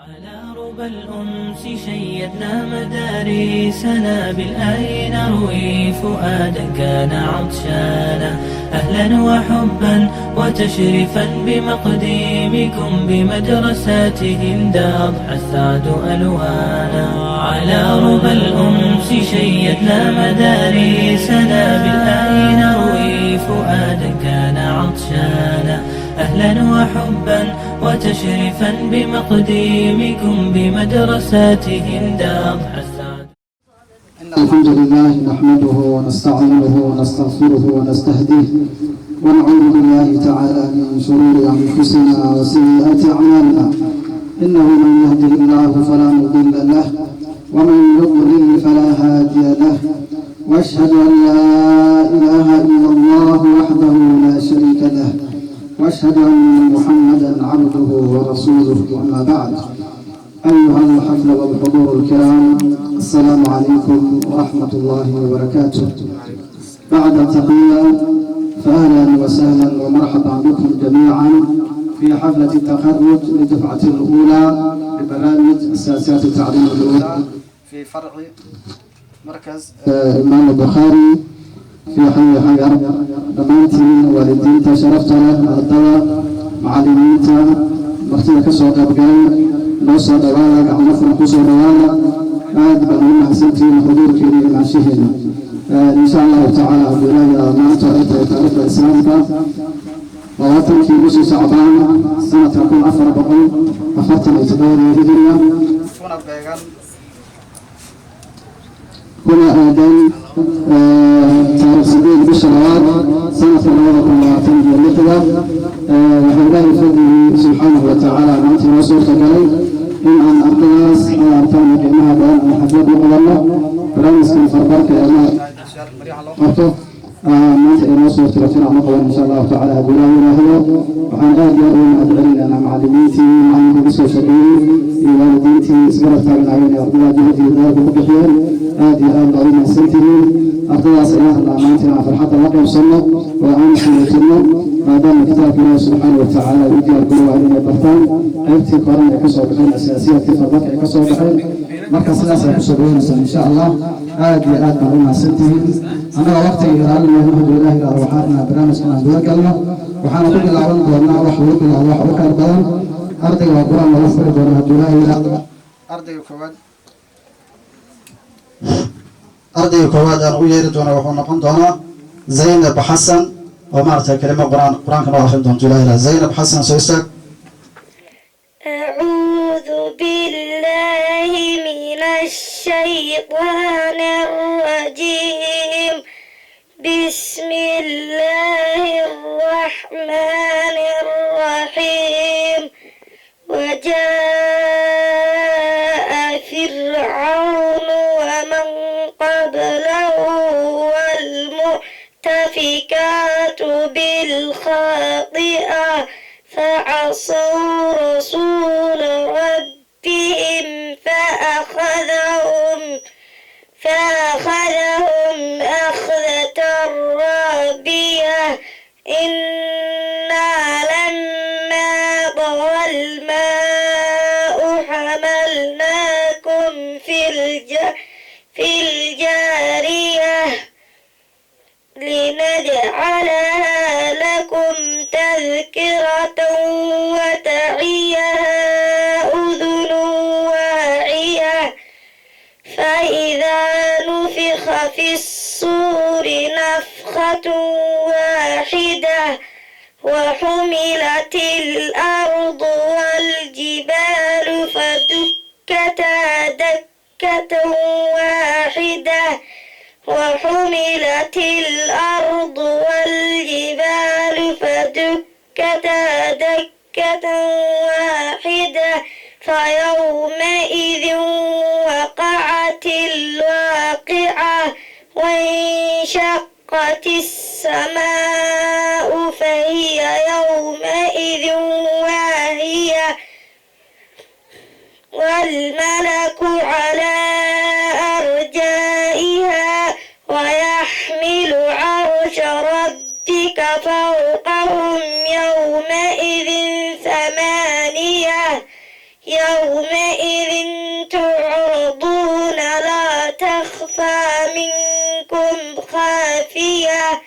على ربى الأنس شيدنا مدارسنا بالآي نروي فؤادا كان عطشانا أهلا وحبا وتشريفا بمقديمكم بمدرساته أضحى السعد ألوانا. على ربى الأنس شيدنا مدارسنا بالآي نروي فؤادا كان عطشانا أهلا وحبا وتشريفا بمقديمكم بمدرساته أضحى السعد. الحمد لله نحمده ونستعينه ونستغفره ونستهديه ونعوذ بالله تعالى من شرور أنفسنا وسيئات أعمالنا إنه من يهده الله فلا مضل له ومن يضلل فلا هادي له وأشهد أن لا إله إلا الله وحده لا شريك له وأشهد أن محمدا عبده ورسوله. أما بعد، أيها الحفل والحضور الكرام، السلام عليكم ورحمة الله وبركاته. بعد التحية فأهلا وسهلا ومرحبا بكم جميعا في حفلة التخرج للدفعة الأولى لبرنامج أساسيات التعليم الأولى في فرع مركز الإمام البخاري في حي حير. dhammaantiin waalidiinta sharafta leh, ardada, macallimiinta, martida ka soo qaybgalay, noo soo dhawaada, gacmo furan ku soo dhawaada. aad baan ugu mahadsantihiin xuduurkeena iyo imaanshaheena. insha allahu tacaala abdullaahi maanta ay tahay taariikhda islaamka 20 bishii shacbaan sanadka 1447 hijriya kuna aadan taariikh 8 bisha labaad sanadka 2026. waxaa ilaahay fadligii subxaanahu watacaala maanta inoo suurtagalay in aan ardadaas arkaan qiimaha badan aan xaflad u qabanno. barnaamijkan farbarka ee qabto maanta inoo suurtagal fiican u qaban insha allahu tacaala hadduu ilaahay yidhaahdo. waxaan aad iyo aad ugu mahadcelinaynaa macallimiintii macalinka ugu soo shaqeeyey iyo waalidiintii isgarab taagnaayeen ee ardada juhud iyo dadaalka ku bixiyeen. aad iyo aad baad u mahadsantihiin. ardadaas ayaan rabnaa maanta inaan farxadda la qaybsanno oo aan ismuujinno maadaama kitaabka ilaahi subxaana watacaala u diyaargarowaa inay bartaan qaybtii koran ay ka soo baxeen asaasiyaadkii farbarka ay ka soo baxeen. marka sidaas ay kusoo dhaweynaysaa insha allah. aad iyo aad baan u mahadsantihiin. annaga waqtiga ilaalinaya hadduu ilaahi yidhaahdo waxaan inaan barnaamijkan aan guda galno. waxaana ku bilaaban doonaa wax lagu bilaabo wax u kala badan. ardayga waa qur-aan lagu furi doona hadduu ilaahi yidhaahdo. ardayga koowaad aan u yeeri doona wuxuu noqon doonaa Zaynab Xasan oo maaragtay kelimo qur-aanka noo akhrin doonto ilaahi yidhaahdo. Zaynab Xasan soo istaag. أعوذ بالله من الشيطان الرجيم. بسم الله الرحمن الرحيم. وجاء فرعون ومن قبله والمؤتفكات بالخاطئة فعصوا رسول ربهم فأخذهم أخذة رابية. إنا لما طغى الماء حملناكم في الجارية لنجعلها لكم تذكرة وتعيها أذن واعية. فإذا نفخ في الصور نفخة واحدة وحملت الأرض والجبال فدكتا دكة واحدة وحملت الأرض والجبال فدكتا دكة واحدة فيومئذ وقعت الواقعة وانشقت السماء فهي يومئذ واهية والملك على أرجائها ويحمل عرش ربك فوقهم يومئذ ثمانية يومئذ تعرضون لا تخفى منكم خافية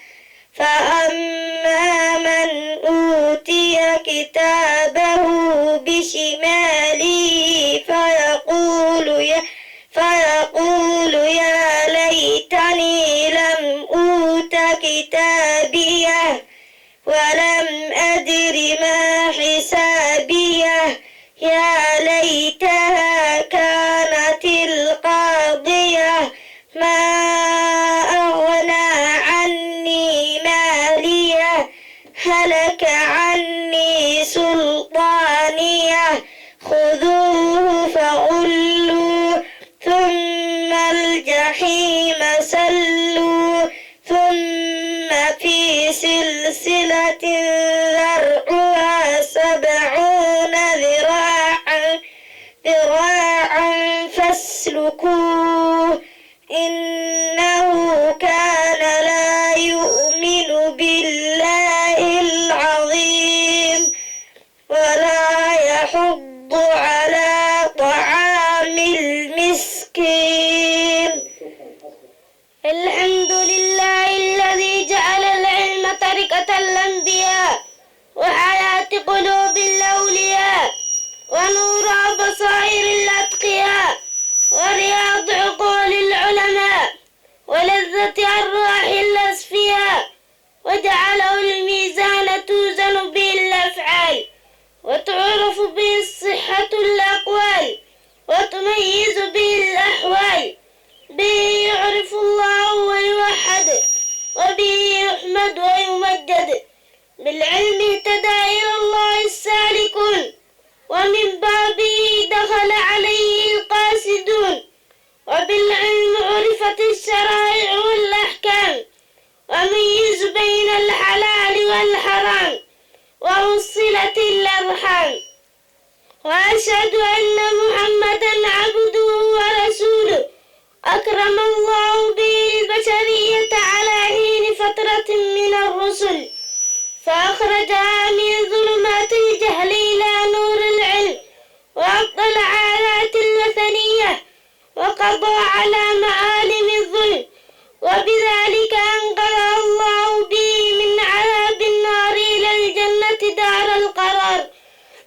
فأما من أوتي كتابه بشماله فيقول يا ليتني لم أوت كتابيه ولم أدر ما حسابيه يا ليتها كانت القاضية ما أغنى عني ماليه هلك عني سلطانيه خذوه فغلوه ثم الجحيم سلوا ثم في سلسلة ذرعها 70 ذراعا فاسلكوه إنه كان لا يؤمن بالله العظيم ولا يحض على طعام المسكين. الحمد لله الذي جعل العلم طريقة الأنبياء وحياة قلوب الأولياء ونور بصائر الأتقياء ورياض عقول العلماء ولذة أرواح الأصفياء وجعله الميزان توزن به الأفعال وتعرف به الصحة الأقوال وتميز به الأحوال به يعرف الله ويوحد وبه يحمد ويمجد بالعلم اهتدى إلى الله السالكون ومن بابه دخل عليه القاصدون وبالعلم عرفت الشرائع والأحكام وميز بين الحلال والحرام ووصلت الأرحام وأشهد أن محمدا عبده ورسوله أكرم الله به البشرية على حين فترة من الرسل فأخرجها من ظلمات الجهل إلى نور العلم وأبطل عادات الوثنية وقضى على معالم الظلم وبذلك أنقذ الله به من عذاب النار إلى الجنة دار القرار.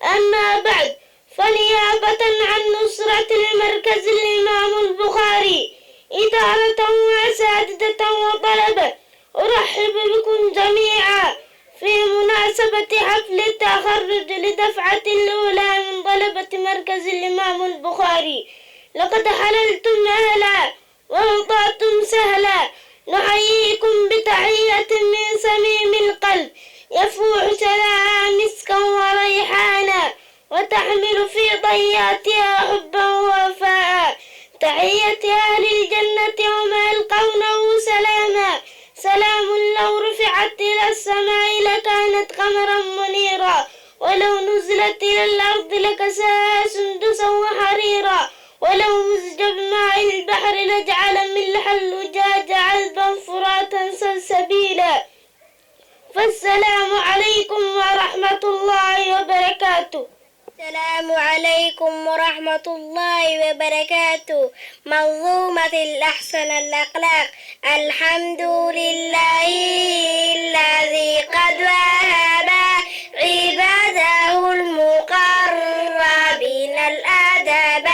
أما بعد فنيابة عن نصرة المركز الإمام البخاري إدارة وأساتذة وطلبة أرحب بكم جميعا في مناسبة حفل التخرج لدفعة الأولى من طلبة مركز الإمام البخاري. لقد حللتم أهلا ووضعتم سهلا نحييكم بتحية من صميم القلب يفوح شذاها مسكا وريحانا وتحمل في طياتها حبا ووفاء تحية أهل الجنة وما يلقونه سلاما سلام لو رفعت إلى السماء لكانت قمرا منيرا ولو نزلت إلى الأرض لكساها سندسا وحريرا ولو مزج بماء البحر لجعل ملح الأجاج عذبا فراتا سلسبيلا. فالسلام عليكم ورحمة الله وبركاته. السلام عليكم ورحمة الله وبركاته. منظومة الأحسن الأخلاق. الحمد لله الذي قد وهب عباده المقربين الآداب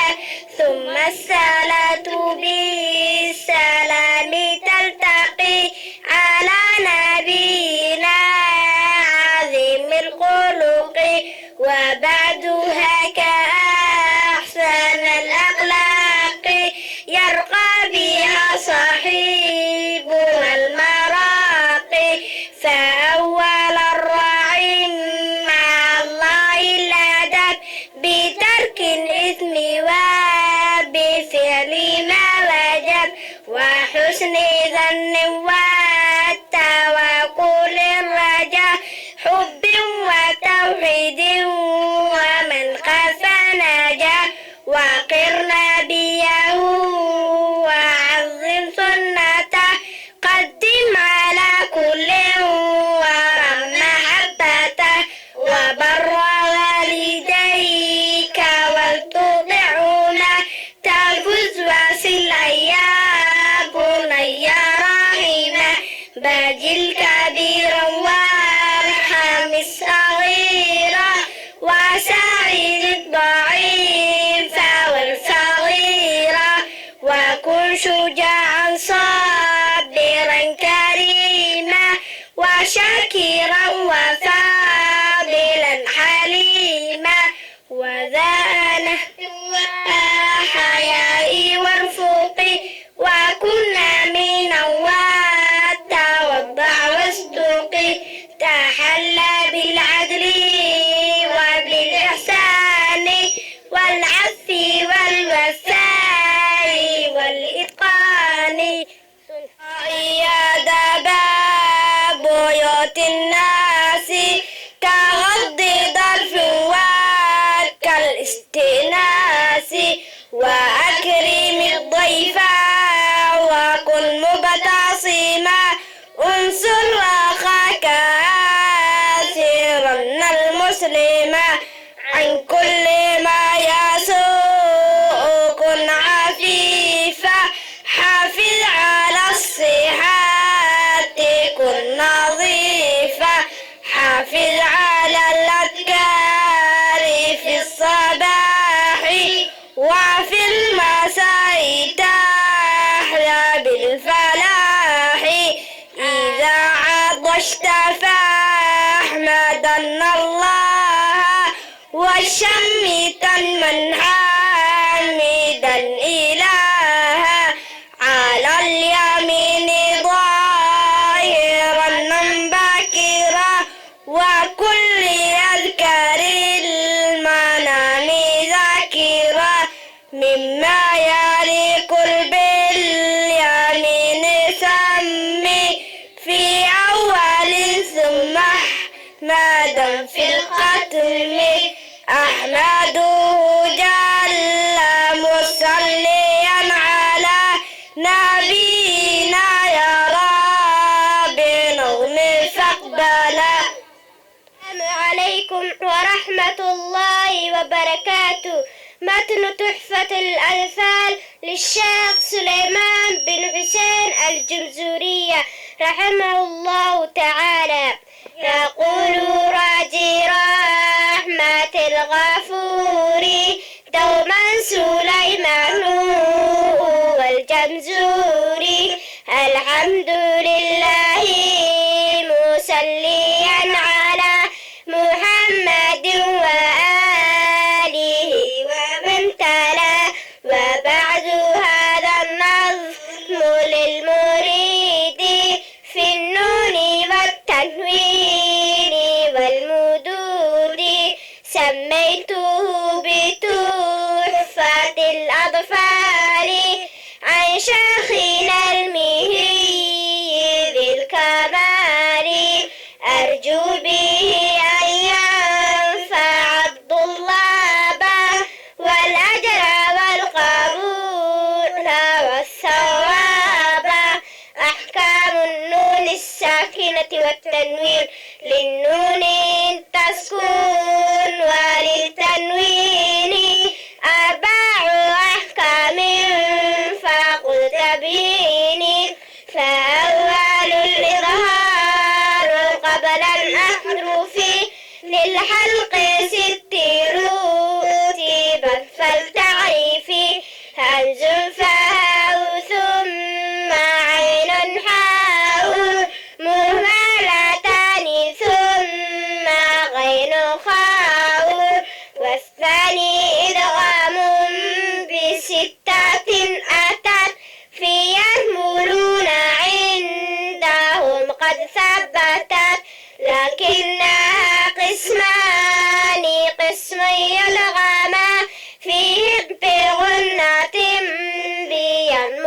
ثم الصلاة بالسلام تلتقي على نبينا عظيم الخلق وبعدها كأحسن الأخلاق يرقى بها صاحبها المراقي فأول الراعي مع الله الأدب بترك ذاكرا وفاضلا حليما وذا حيائي ورفوقي وكنا من والتوضع واصدقي تحلى بالعدل وبالإحسان والعفو والوفاء والإتقان يا دباب بيوت الناس كغض ظرف وكالاستئناس وأكرم الضيف وكن مبتسما انصر أخاك آثرا المسلم عن كل ما يسوء كن عفيفا حافظ على الصحات كن نظيفا حافظ على الأذكار في الصباح وفي المساء تحيا بالفلاح إذا عطشت فاحمدن الله وشمتا من حامدا إلها على اليمين ظاهرا باكرا وكل أذكار المنام ذاكرا مما يليق باليمين سمي في أول ثم أحمدا في الختم أحمده جل مصليا على نبينا يا رب نظم فاقبلا. السلام عليكم ورحمة الله وبركاته. متن تحفة الأطفال للشيخ سليمان بن حسين الجمزورية رحمه الله تعالى. يقول راجي رحمة الغفور دوما سليمان والجمزوري الحمد لله مصليا على محمد وآله ومن تلا وبعد هذا النظم للمريد في النون والتنوين والمدود سميته بتحفة الأطفال عن شيخنا المهي بالكمال أرجو به أن ينفع الطلاب والأجر والقبول والثواب. أحكام النون الساكنة والتنوين للنون تسكن وللتنوين أربع أحكام فقل تبيني. فأول الإظهار قبل الأحرف للحلق ست رتبا فلتعرفي همز فهاء ثم عين حاء مهملتان ثم غين خاء والثاني إدغام بستة أتت في يهملون عندهم قد ثبتت لكنها قسمان قسم يلغما فيه بغنة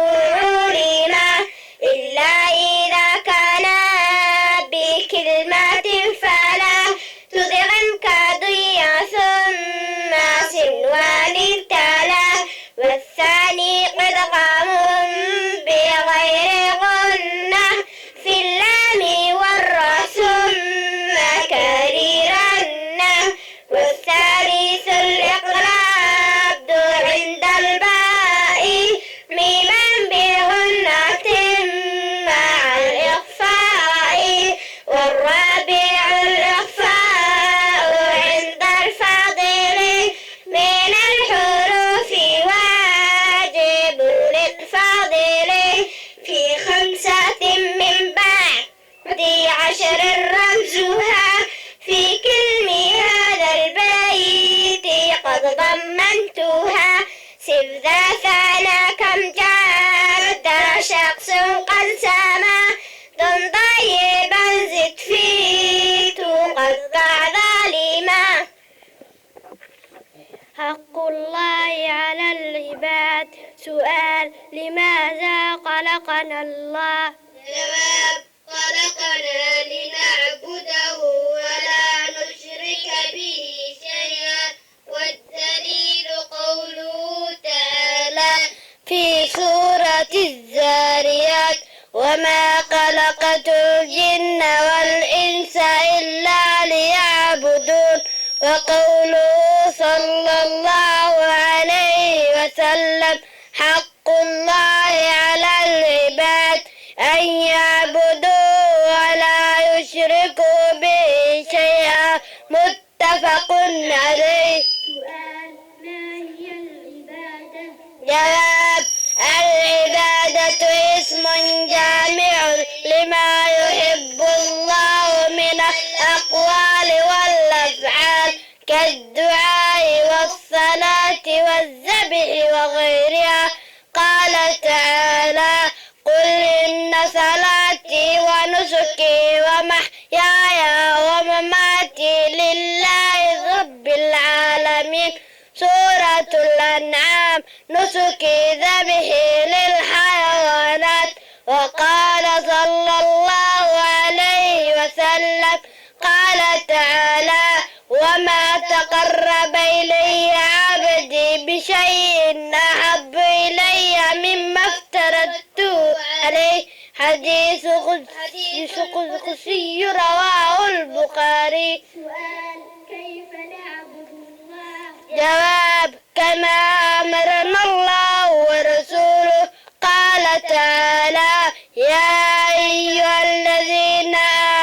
بينمرما إلا إذا كان بكلمة فلا تدغم كضيع ثم سنوان تلا. والثاني قدغم بغير غنة في اللام والراء ثم كريرا سر ذا ثنا كم جار ترى شخص قد سما دم طيبا زد فيه تقطع ظالما. حق الله على العباد سؤال لماذا خلقنا الله؟ جواب خلقنا لنعبده ولا نشرك به شيئا. والدليل قوله تعالى في سورة الذاريات وما خلقت الجن والإنس إلا ليعبدون. وقوله صلى الله عليه وسلم حق الله على العباد أن يعبدوا ولا يشركوا به شيئا. متفق عليه. سؤال ما هي العبادة؟ جواب العبادة اسم جامع لما يحب الله من الأقوال والأفعال كالدعاء والصلاة والذبح وغيرها. قال تعالى قل إن صلاتي ونسكي ومحياي ومماتي لله رب العالمين. سورة الأنعام نسكي ذبحي للحيوانات. وقال صلى الله عليه وسلم قال تعالى وما تقرب إلي عبدي بشيء أحب إلي مما افترضته عليه. حديث قدسي رواه البخاري. سؤال كيف نعبد الله؟ جواب كما أمرنا الله ورسوله. قال تعالى يا أيها الذين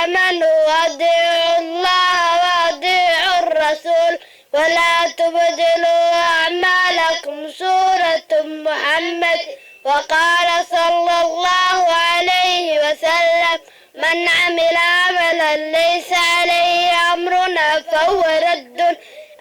آمنوا أطيعوا الله وأطيعوا الرسول ولا تبدلوا أعمالكم. سورة محمد. وقال صلى الله عليه وسلم من عمل عملا ليس عليه أمرنا فهو رد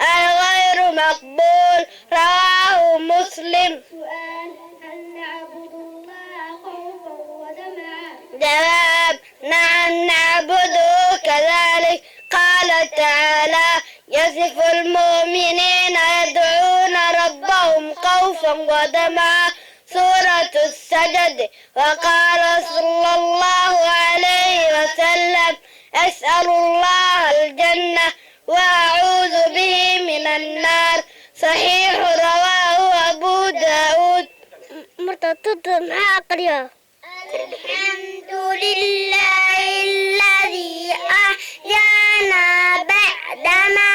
أي غير مقبول. رواه مسلم. سؤال هل نعبد الله خوفا وطمعا؟ جواب نعم نعبده كذلك. قال تعالى يصف المؤمنين يدعون ربهم خوفا وطمعا. سورة السجد. وقال صلى الله عليه وسلم أسأل الله الجنة وأعوذ به من النار. صحيح رواه أبو داود. مرتبط مع قرية. الحمد لله الذي أحيانا بعدما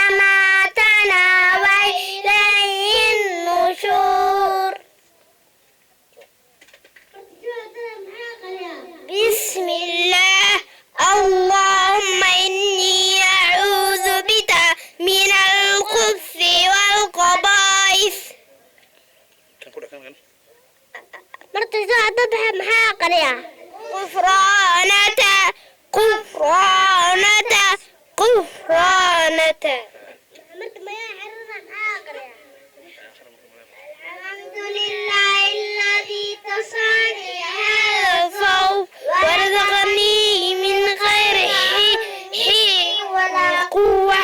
أماتنا وإليه النشور. بسم الله. اللهم إني أعوذ بك من الخبث والخبائث. غفرانك غفرانك غفرانك. الحمد لله الذي تصاني هذا الفوق ورزقني من غير حين ولا قوة.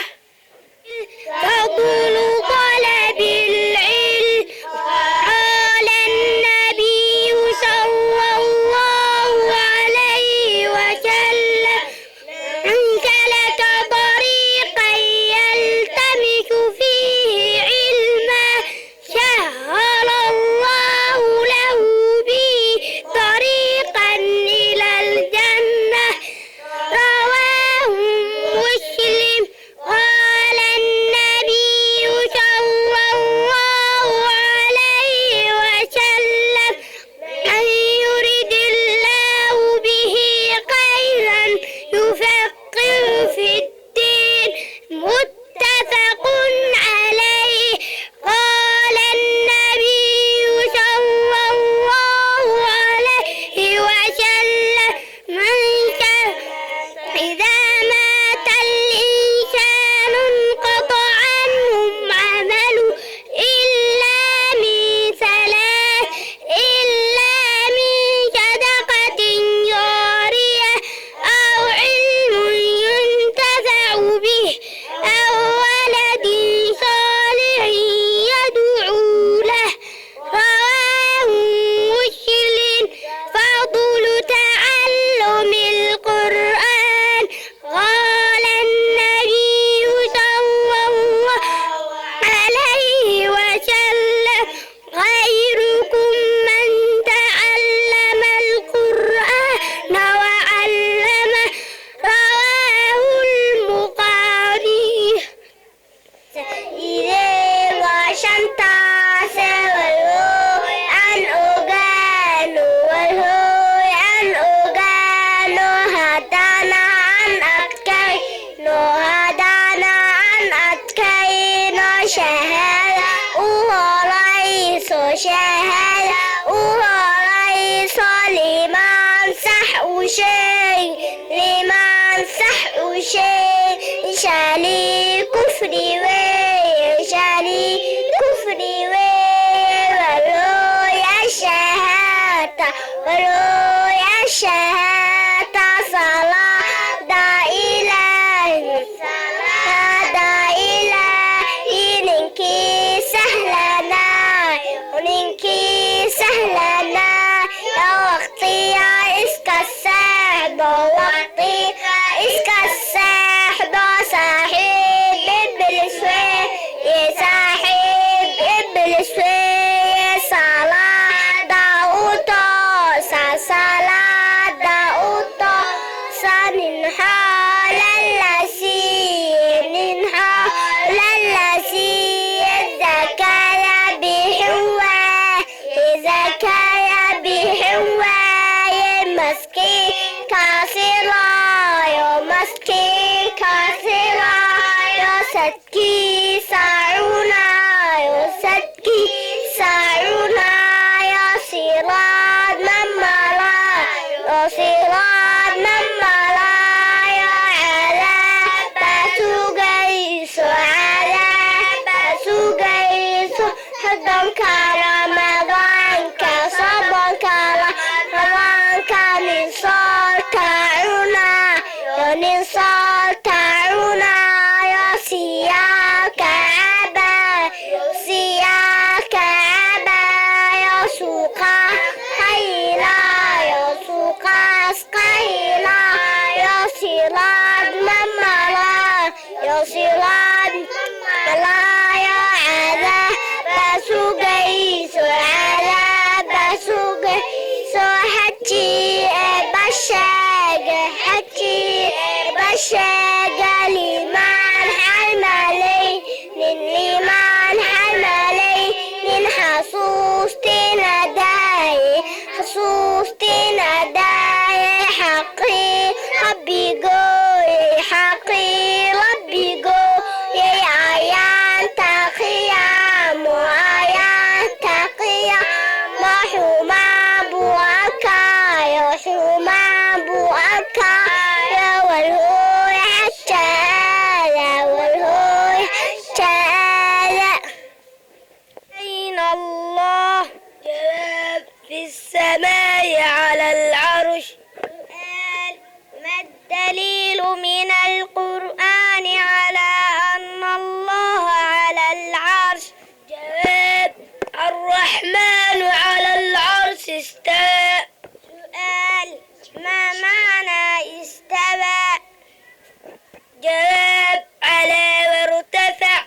فضل طلب العلم. قال النبي صلى الله عليه وسلم من سلك طريقا شهادة ورئيس لمن صح وشيء لمن صح وشيء شالي كفري شالي كفري ولو يا شهادة ولو يا شهادة صلاة دا إلهي صلاة دا إلهي ننكي سهلنا وننكي سهلنا يا وقتي يا إسكا الساحدة وقتي إسكا الساحدة صاحب بالسوي يا صاحب بالسوي صلاة داوطة صلاة داوطة سننحى للسي ننحى للسي الزكاة بحوة الزكاة بحوة يا مسكين كاسرة يا مسكين كاسرة يا صدقي ساعونا يا صدقي ساعونا يا صراط مملا يا صراط مملا يا عذاب بسوقيس عذاب بسوقيس حضن كرمضان كصبر كرمضان كنصار تعونا يا نصار تعونا يا سياك عبا سياك عبا يا سوقا خيلا يا سوقا سقيلا يا سيراد مملا يا سيراد مملا يا عذاب بسوقيس عذاب بسوقيس حجي بشاق حجي بشاق لمن حملي لمن حملي من حصوصتنا داي حصوصتنا داي حقي ربي قوي حقي ربي قوي يا عيان تقيام وعيان تقيام وحوما بوكا يا حوما بوكا يا والهوي حشالة والهوي حشالة أين الله جواب في السماء على العرش قال ما الدليل من القرآن على أن الله على العرش جواب الرحمن على العرش استوى سؤال ما معنى استوى جواب على وارتفع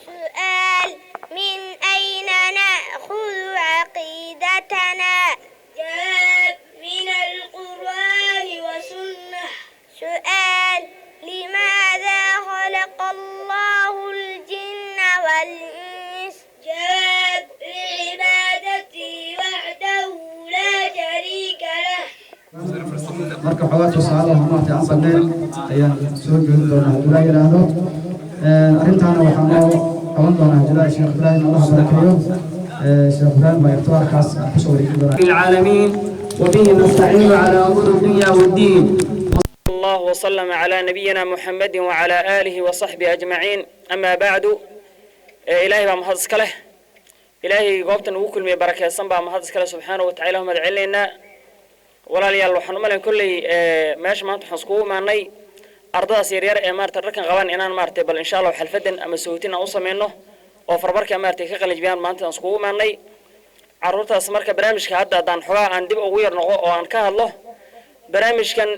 سؤال من أين نأخذ عقيدتنا جواب من القرآن والسنة سؤال لماذا خلق الله الجن والإنس جواب لعبادته وحده لا شريك له marka xogaa tusaale ah maanta aan badneen ayaan soo jeedin doonaa hadduu la yiraahdo arrintaana waxaan noo qaban doonaa hadduu Sheekh Ibrahim Allah barakeeyo Sheekh Ibrahim baa ikhtiyaarkaas ku soo wareegi doonaa العالمين وبه نستعين على أمور الدنيا والدين. الله وسلم على نبينا محمد وعلى آله وصحبه أجمعين. أما بعد إلهي بمحض سكله إلهي قوبتنا وكل من بركة صنبا محض سكله سبحانه وتعالى هم ادعي لنا ولا لي الله حنو ملن كل ماشي ما انتو حسكوه معني أرضها سيرير مارت الركن غوان إنان مارت بل إن شاء الله وحلفدن أما سويتين أوصى منه وفربرك مارت كقل جبيان ما انتو حسكوه معني عرورتها سمرك برامج كهذا دان حوا عن دب أوير نقو وعن كهالله برامج كان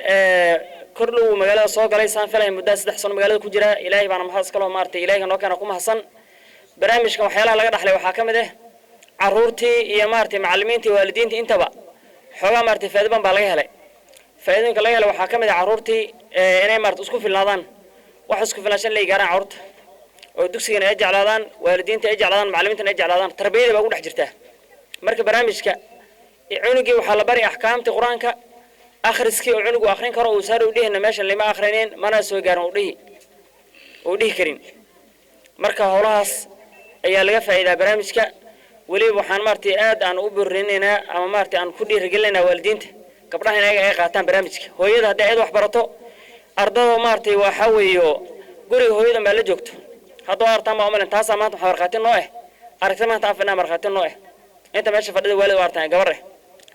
كله مجال صاق عليه سان فله مدة 6 سنة مجال كجرا إلهي بنا محاس كله مارت إلهي كانوا كانوا كم حسن برامج كم حيلا لقد حلو وحكم ده عرورتي يا مارت معلمينتي والدينتي انت بقى حوا مارت فادبان بالغيه له فادبان كلاه له وحكم ده عرورتي إني مارت أسكو في اللادان وحسكو في العشان اللي يجارن عرورت ودكسينا يجي على لادان والدينتي يجي على لادان معلمينتي يجي على لادان تربية بقول حجرته marka barnaamijka cunugi waxa la bari ahkaamta quraanka akhriski oo cunugu akhrin karo oo saar u dhihna meesha lima akhrineen mana soo gaarin u dhihi karin marka howlahaas ayaa laga faa'iidaa barnaamijka ولي وحان مارتي آد أن أبرننا أما مارتي أن كل رجلنا والدينته قبلها هنا أي قاتان برامجك هو يدا هذا عيد وحبرته أرضه مارتي وحويو قري هو يدا ما لجوكته هذا أرتام عمل تاسع ما تحرقاتين نوعه أرتام ما تعرفنا مرقاتين نوعه أنت ماشي فرد والد وارتان جبره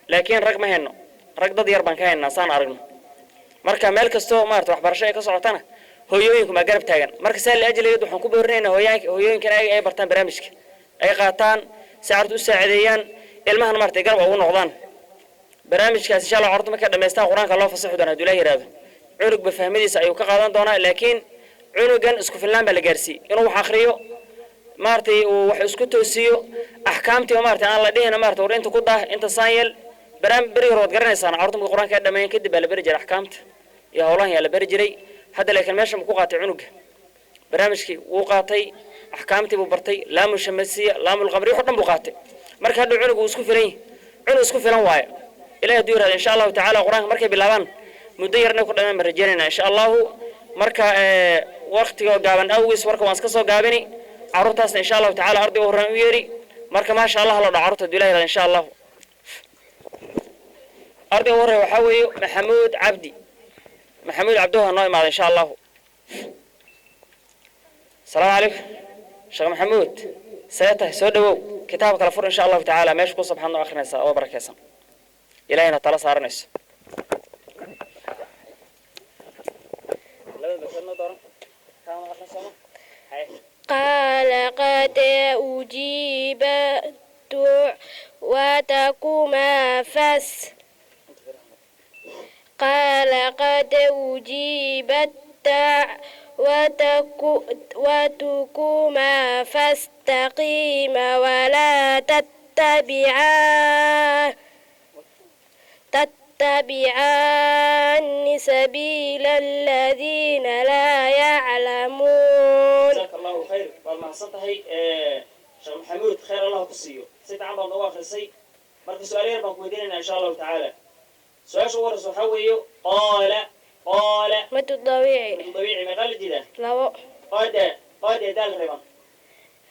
لكن رقم هنا رقد ديار بنكاين ناسان أرجم مركا ملك استو مارت وحبرشة كسرتنا هويوينكم أقرب تاجن مركا سال لأجل يدو حنكو برينا هويوينك أي برتان برامجك أي قاتان سعرت الساعديان المهن مارت قرب أو نقضان برامج كاس إن شاء الله عرض مكان لما يستاق قرآن الله فصيح دنا دوله هذا عنق بفهمدي سأيوك قادان دونا لكن عنقا اسكو في اللام بالجرسي إنه حخريو مارتي وحسكتو سيو أحكامتي ومارتي أنا الله دينا مارتي ورينتو كده أنت صايل بري رود قرني صان عرض من القرآن كده ما ينكد بالبرجر أحكامت يا والله يا البرجري هذا لكن ماشي مكوقات عنق برامجكي وقاطي أحكامتي ببرتي لام الشمسية لام القمري حطم بقاطي مرك هذا عنق واسكو فيلين عنق اسكو فيلان واي إلى دير إن شاء الله تعالى قرآن مركب باللبان مديرنا كلنا من رجالنا إن شاء الله مركا وقت جابن أويس مركا وانسكسو جابني عروتاس إن شاء الله تعالى أرضي وهرميري مركا ما شاء الله لو عروت الدولة إن شاء الله أرضي وهر وحوي محمود عبدوها النايم إن شاء الله السلام عليكم شيخ محمود سيته سودو كتابك الفر إن شاء الله تعالى ماشي قصة سبحان الله آخر نساء وبركة سام إلهنا تعالى صارنس قال قد أجيبت دعوتكما قال قد أجيبت دعوتكما فاستقيما ولا تتبعان سبيل الذين لا يعلمون. جزاك الله خير والله صدقي شيخ محمود خير الله كسيو سيد عبد الله خلصي مركز سؤالين بنقوديننا إن شاء الله تعالى سؤال شو ورث حويه قال مد الضبيعي ما قال جدا لو قاد دال ربا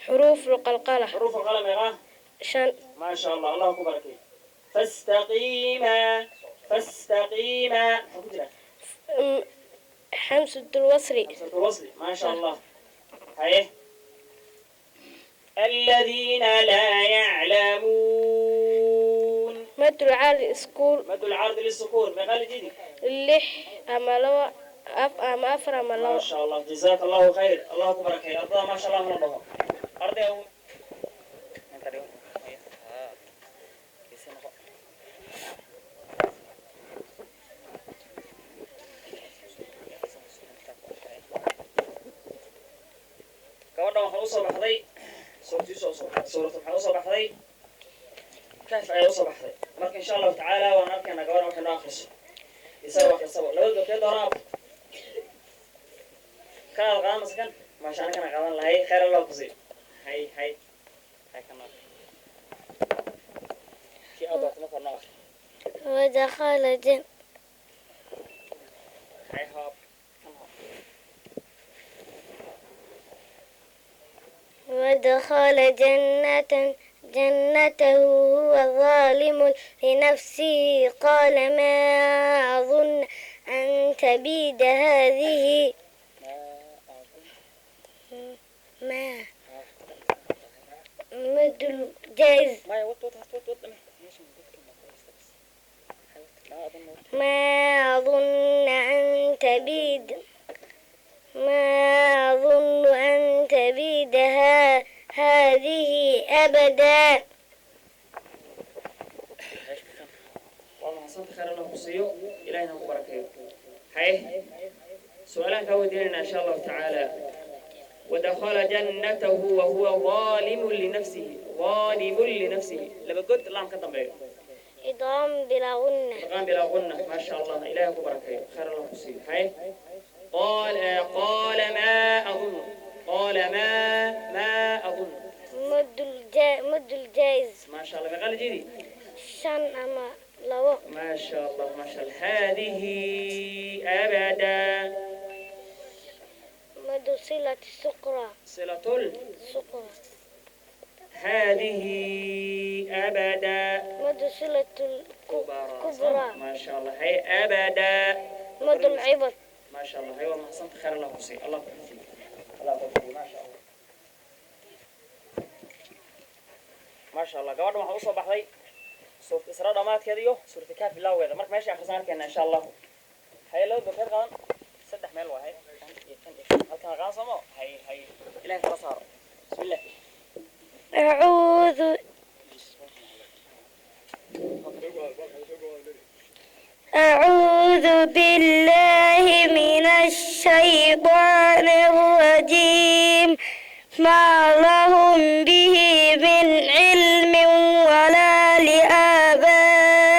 حروف القلقلة حروف القلم يا شن ما شاء الله الله أكبر فاستقيما حمزة الوصلي ما شاء الله هاي الذين لا يعلمون مد العرض للسكون ما قال جدي اللح أما لو أما أفر أما لو ما شاء الله جزاك الله خير الله أكبر أرضا ما شاء الله من الله أرضي كمان waxaan u soo baxday suuratu waxaan u soo baxday كيف ay u soo baxday marka insha Allah taala waan arkaynaa gabar waxaan noo akhriso isaga labada kale doonaa kana qaadan masakan ma sha Allah kana qaadan lahay khayr Allah ku sii hay kana ki aad wax ma qorno ودخل جن hay hop ودخل جنته هو ظالم لنفسه قال ما أظن أن تبيد هذه ما مد الجائز ما أظن أن تبيد هذه أبدا. والله صدق خير الله كسيو إلهنا مباركين هاي سؤالان كوديننا إن شاء الله تعالى ودخل جنته وهو ظالم لنفسه لما قلت اللهم كتب بيه إدغام بلا غنة ما شاء الله إلهنا مباركين خير الله كسيو هاي قال ما أظن مد الجائز ما شاء الله بقال جدي شن أما لو ما شاء الله هذه أبدا مد صلة السقرة هذه أبدا مد صلة الكبرى. ما شاء الله. هي أبدا مد العوض. ما شاء الله. أيوة ما حسنت خير. الله يحسن. الله يحسن. الله يحسن. ما شاء الله ما شاء الله. قبل ما حوصل بحضي سورة إسراء دمات كذيو سورة كهف الله وهذا مرك ماشي آخر كنا إن شاء الله. هاي لو بخير قان سدح ميل وهاي هل كان قان سمو هاي إلهي خلاص. بسم الله. أعوذ بالله من الشيطان الرجيم. ما لهم به من علم ولا لآبائهم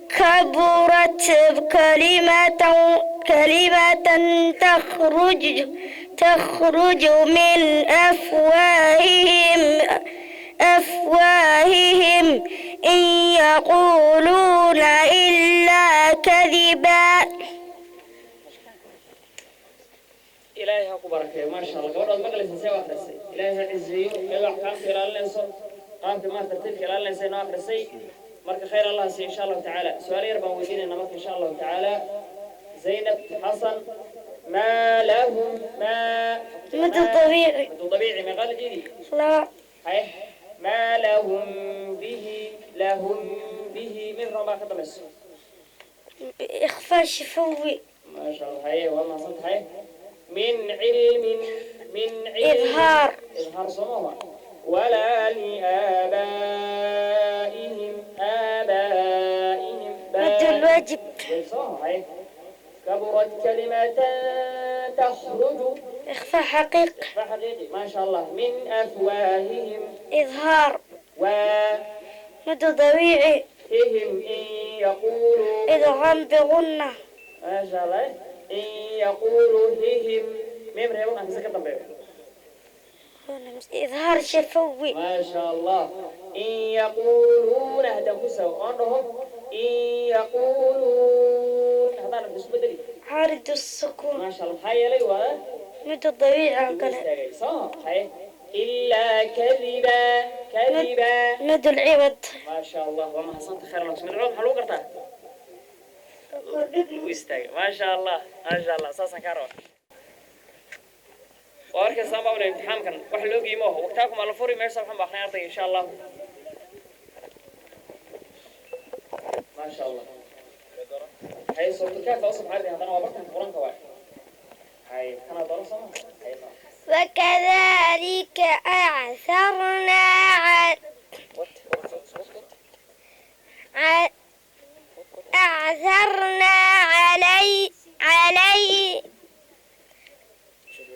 كبرت كلمة تخرج من أفواههم إن يقولون إلا كذبا. إلهي هاكو بركة ما شاء الله. قبل المجلس نسوي أخرسي إلهي عزيز إلى أحكام خلال الإنسان قام ما ترتيب خلال الإنسان أخرسي مرك خير الله سي إن شاء الله تعالى. سؤال يربع ودين إنما إن شاء الله تعالى. زينب حسن ما لهم ما مد طبيعي. مد طبيعي ما قال جدي لا هاي ما لهم به من رما خدم السوء إخفاء شفوي. ما شاء الله. هاي والله صدق. هاي من علم إظهار صموها ولا لآبائهم مد الواجب. هاي كبرت كلمة تخرج إخفاء حقيقي. ما شاء الله. من أفواههم إظهار و مد طبيعي. إن يقولوا إدغام بغنة. ما شاء الله. إن يقولوا هم ميم ريبون أنت سكت طبيعي. إظهار شفوي. ما شاء الله. إن يقولون هذا كسو عندهم إن يقولون هذا أنا بس بدري عارض السكون. ما شاء الله. هاي لي ولا مد طبيعي كله. صح. هاي إلا كذبا مد العوض. ما شاء الله. وما حصلت خير الله. من العوض حلو قرطة ويستاج. ما شاء الله ما شاء الله. أساسا كارو وأركز سامع ولا امتحان كان وحلو قيمه وقتاكم على فوري ما يصبح بأخنا أرضي إن شاء الله. ما شاء الله. هاي صوت كيف أصبح عادي هذا أنا وبرت من قرآن كواي. هاي أنا درس ما. وكذلك أعثرنا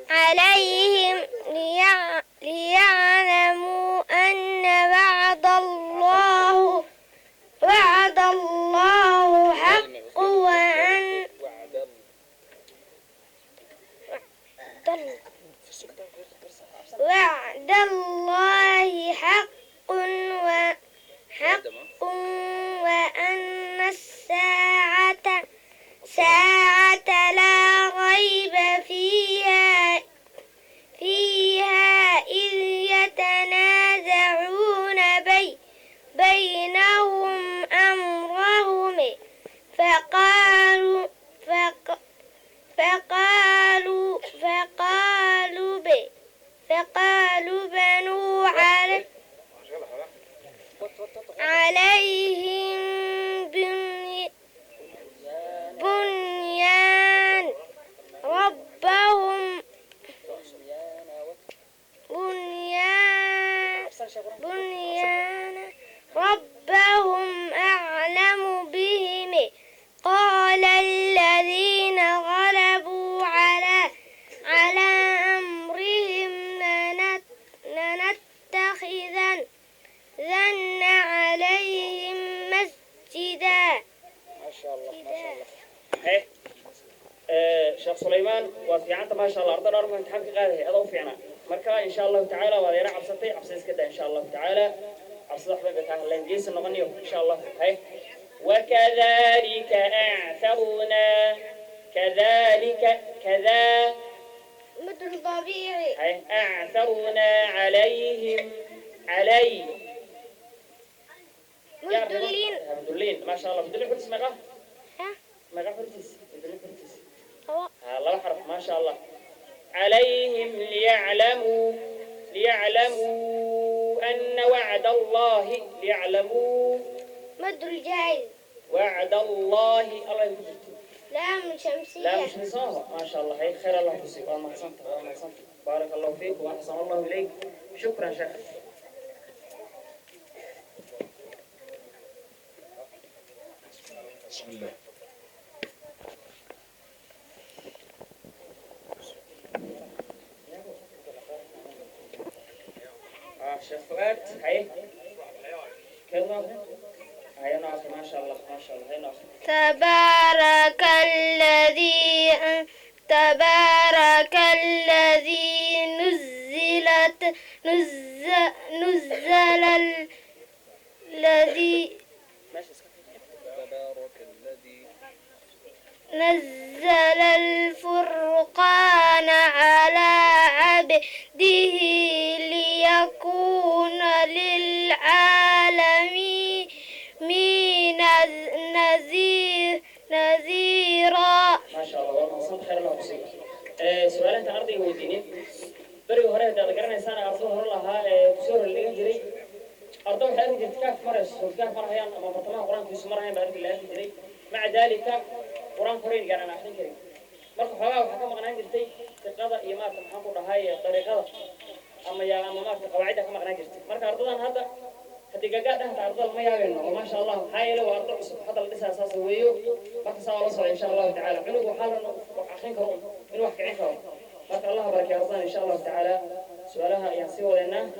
عليهم ليعلموا أن وعد الله حق وعد الله حق وأن الساعة لا ريب فيها إذ يتنازعون بينهم أمرهم فقالوا بنوا عليهم بنيان ربهم أعلم بهم قال الذين غلبوا على أمرهم لنتخذن عليهم مسجدا. ما شاء الله ما شاء الله. هي شيخ سليمان وفي عنده ما شاء الله أرضنا ربنا امتحان في هذا أضو فينا مركا إن شاء الله تعالى وذينا عبسة كده إن شاء الله تعالى عبسة أحباب تعالى لنجلس النغنيو إن شاء الله. هي وكذلك أعثرنا كذلك مثل طبيعي. هاي أعثرنا عليهم علي مدلين. مدلين ما شاء الله مدلين حرس مغا ها مغا حرس مدلين حرس هو الله حرف ما شاء الله عليهم ليعلموا أن وعد الله ليعلموا مدل جاي. وعد الله الله يكفيك لام شمسية. لا مش نصاها ما شاء الله هي خير الله يحسك والله أحسنت بارك الله فيك وأحسن الله إليك شكرا شيخ بسم الله. شيخ فؤاد هاي كلمة هاي ناصر ما شاء الله هاي ناصر تبارك الذي نزل الفرقان على عبده ليكون للعالمين نذيرا. ما شاء الله والله صوت خير الله يحسك سؤال أنت أرضي وديني بري هره هذا قرنا إنسان أرضه هر لها بسور اللي يجري أرضه حياته جتكاف مرس وكاف مرهيان أما بطلنا قرآن في سمرهين بارك الله يجري مع ذلك قرآن كريم قرنا أحسن كريم مرة حواء وحكم قناة جرتي تقاضى إيمات محمود هاي طريقة أما يا أما ما قواعدها كم قناة جرتي مرة أرضنا هذا حديقة ده أرضه ما يعلن وما شاء الله هاي لو أرضه حتى لسه أساس ويو بقى إن شاء الله تعالى عنده وحالا وحين كرون من واحد عين كرون بارك الله بارك يا رضوان إن شاء الله تعالى سؤالها ينسيه لنا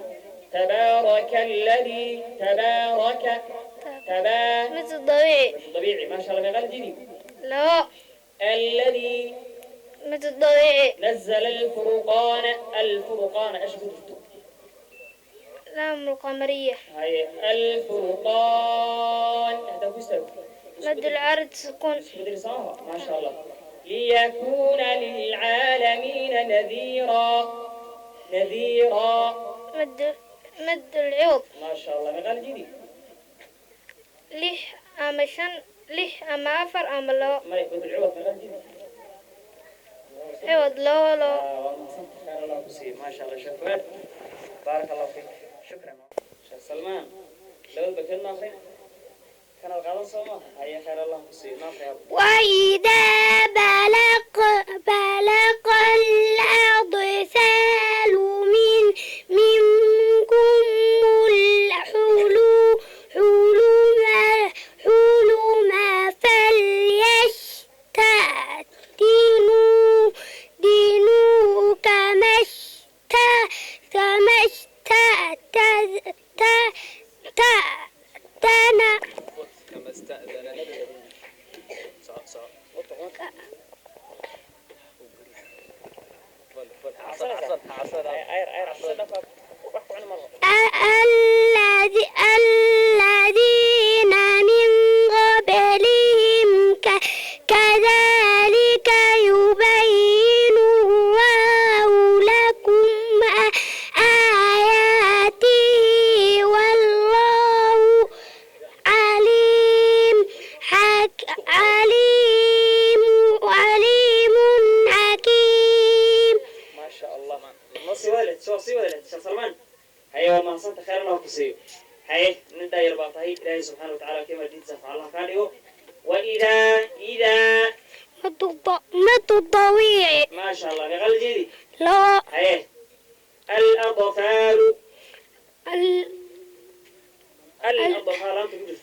تبارك الذي مثل طبيعي. طبيعي ما شاء الله بغير جديد لا الذي مثل طبيعي. نزل الفرقان ايش قلت لام القمرية. هاي الفرقان هذا كويس مد العرض سكون. مدري صاحب ما شاء الله ليكون للعالمين نذيرا مد العوض. ما شاء الله بغير جديد ليه أما أما أفر أما لا ما يكون العوض بغير جديد عوض لا والله صدق خير الله يسير ما شاء الله شكرا بارك الله فيك شكرا شيخ سلمان لو بكلنا خير كان الغالب صوما هيا خير الله يسير ما في وإذا بلغ الأطفال منكم الحلم فليستأذنوا كما استأذن الذين من قبلهم كذلك يبين الله لكم آياته والله عليم حكيم ما شاء الله نصي ولد شيخ سلمان هيا ما صنت خير الله يسير هاي ندى يربطه إلهي سبحانه وتعالى كما ديت سفع الله كانه وإذا مد الضويع. ما شاء الله بغل جدي لا هاي الأطفال الأطفال أنت قلت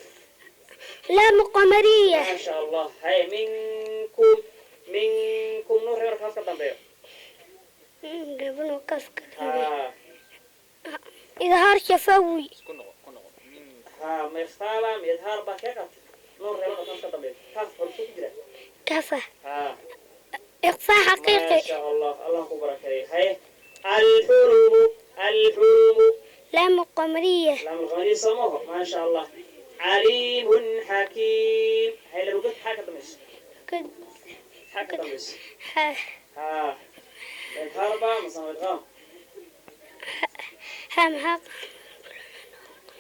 لام قمرية. ما شاء الله هاي منكم نور يركب كذا بيو قبل كسك إظهار شفوي. ما يختار يظهر بكرة نور يركب كذا بيو كاف حرف كده كفى ها إخفاء ما حقيقي. شاء الله كبرك هاي الحلم لام قمرية. لام الغني سموه ما شاء الله عليم حكيم هاي لو قلت حاجة تمس كد حاجة تمس ها ها إظهار بقى مثلا إدغام هم حق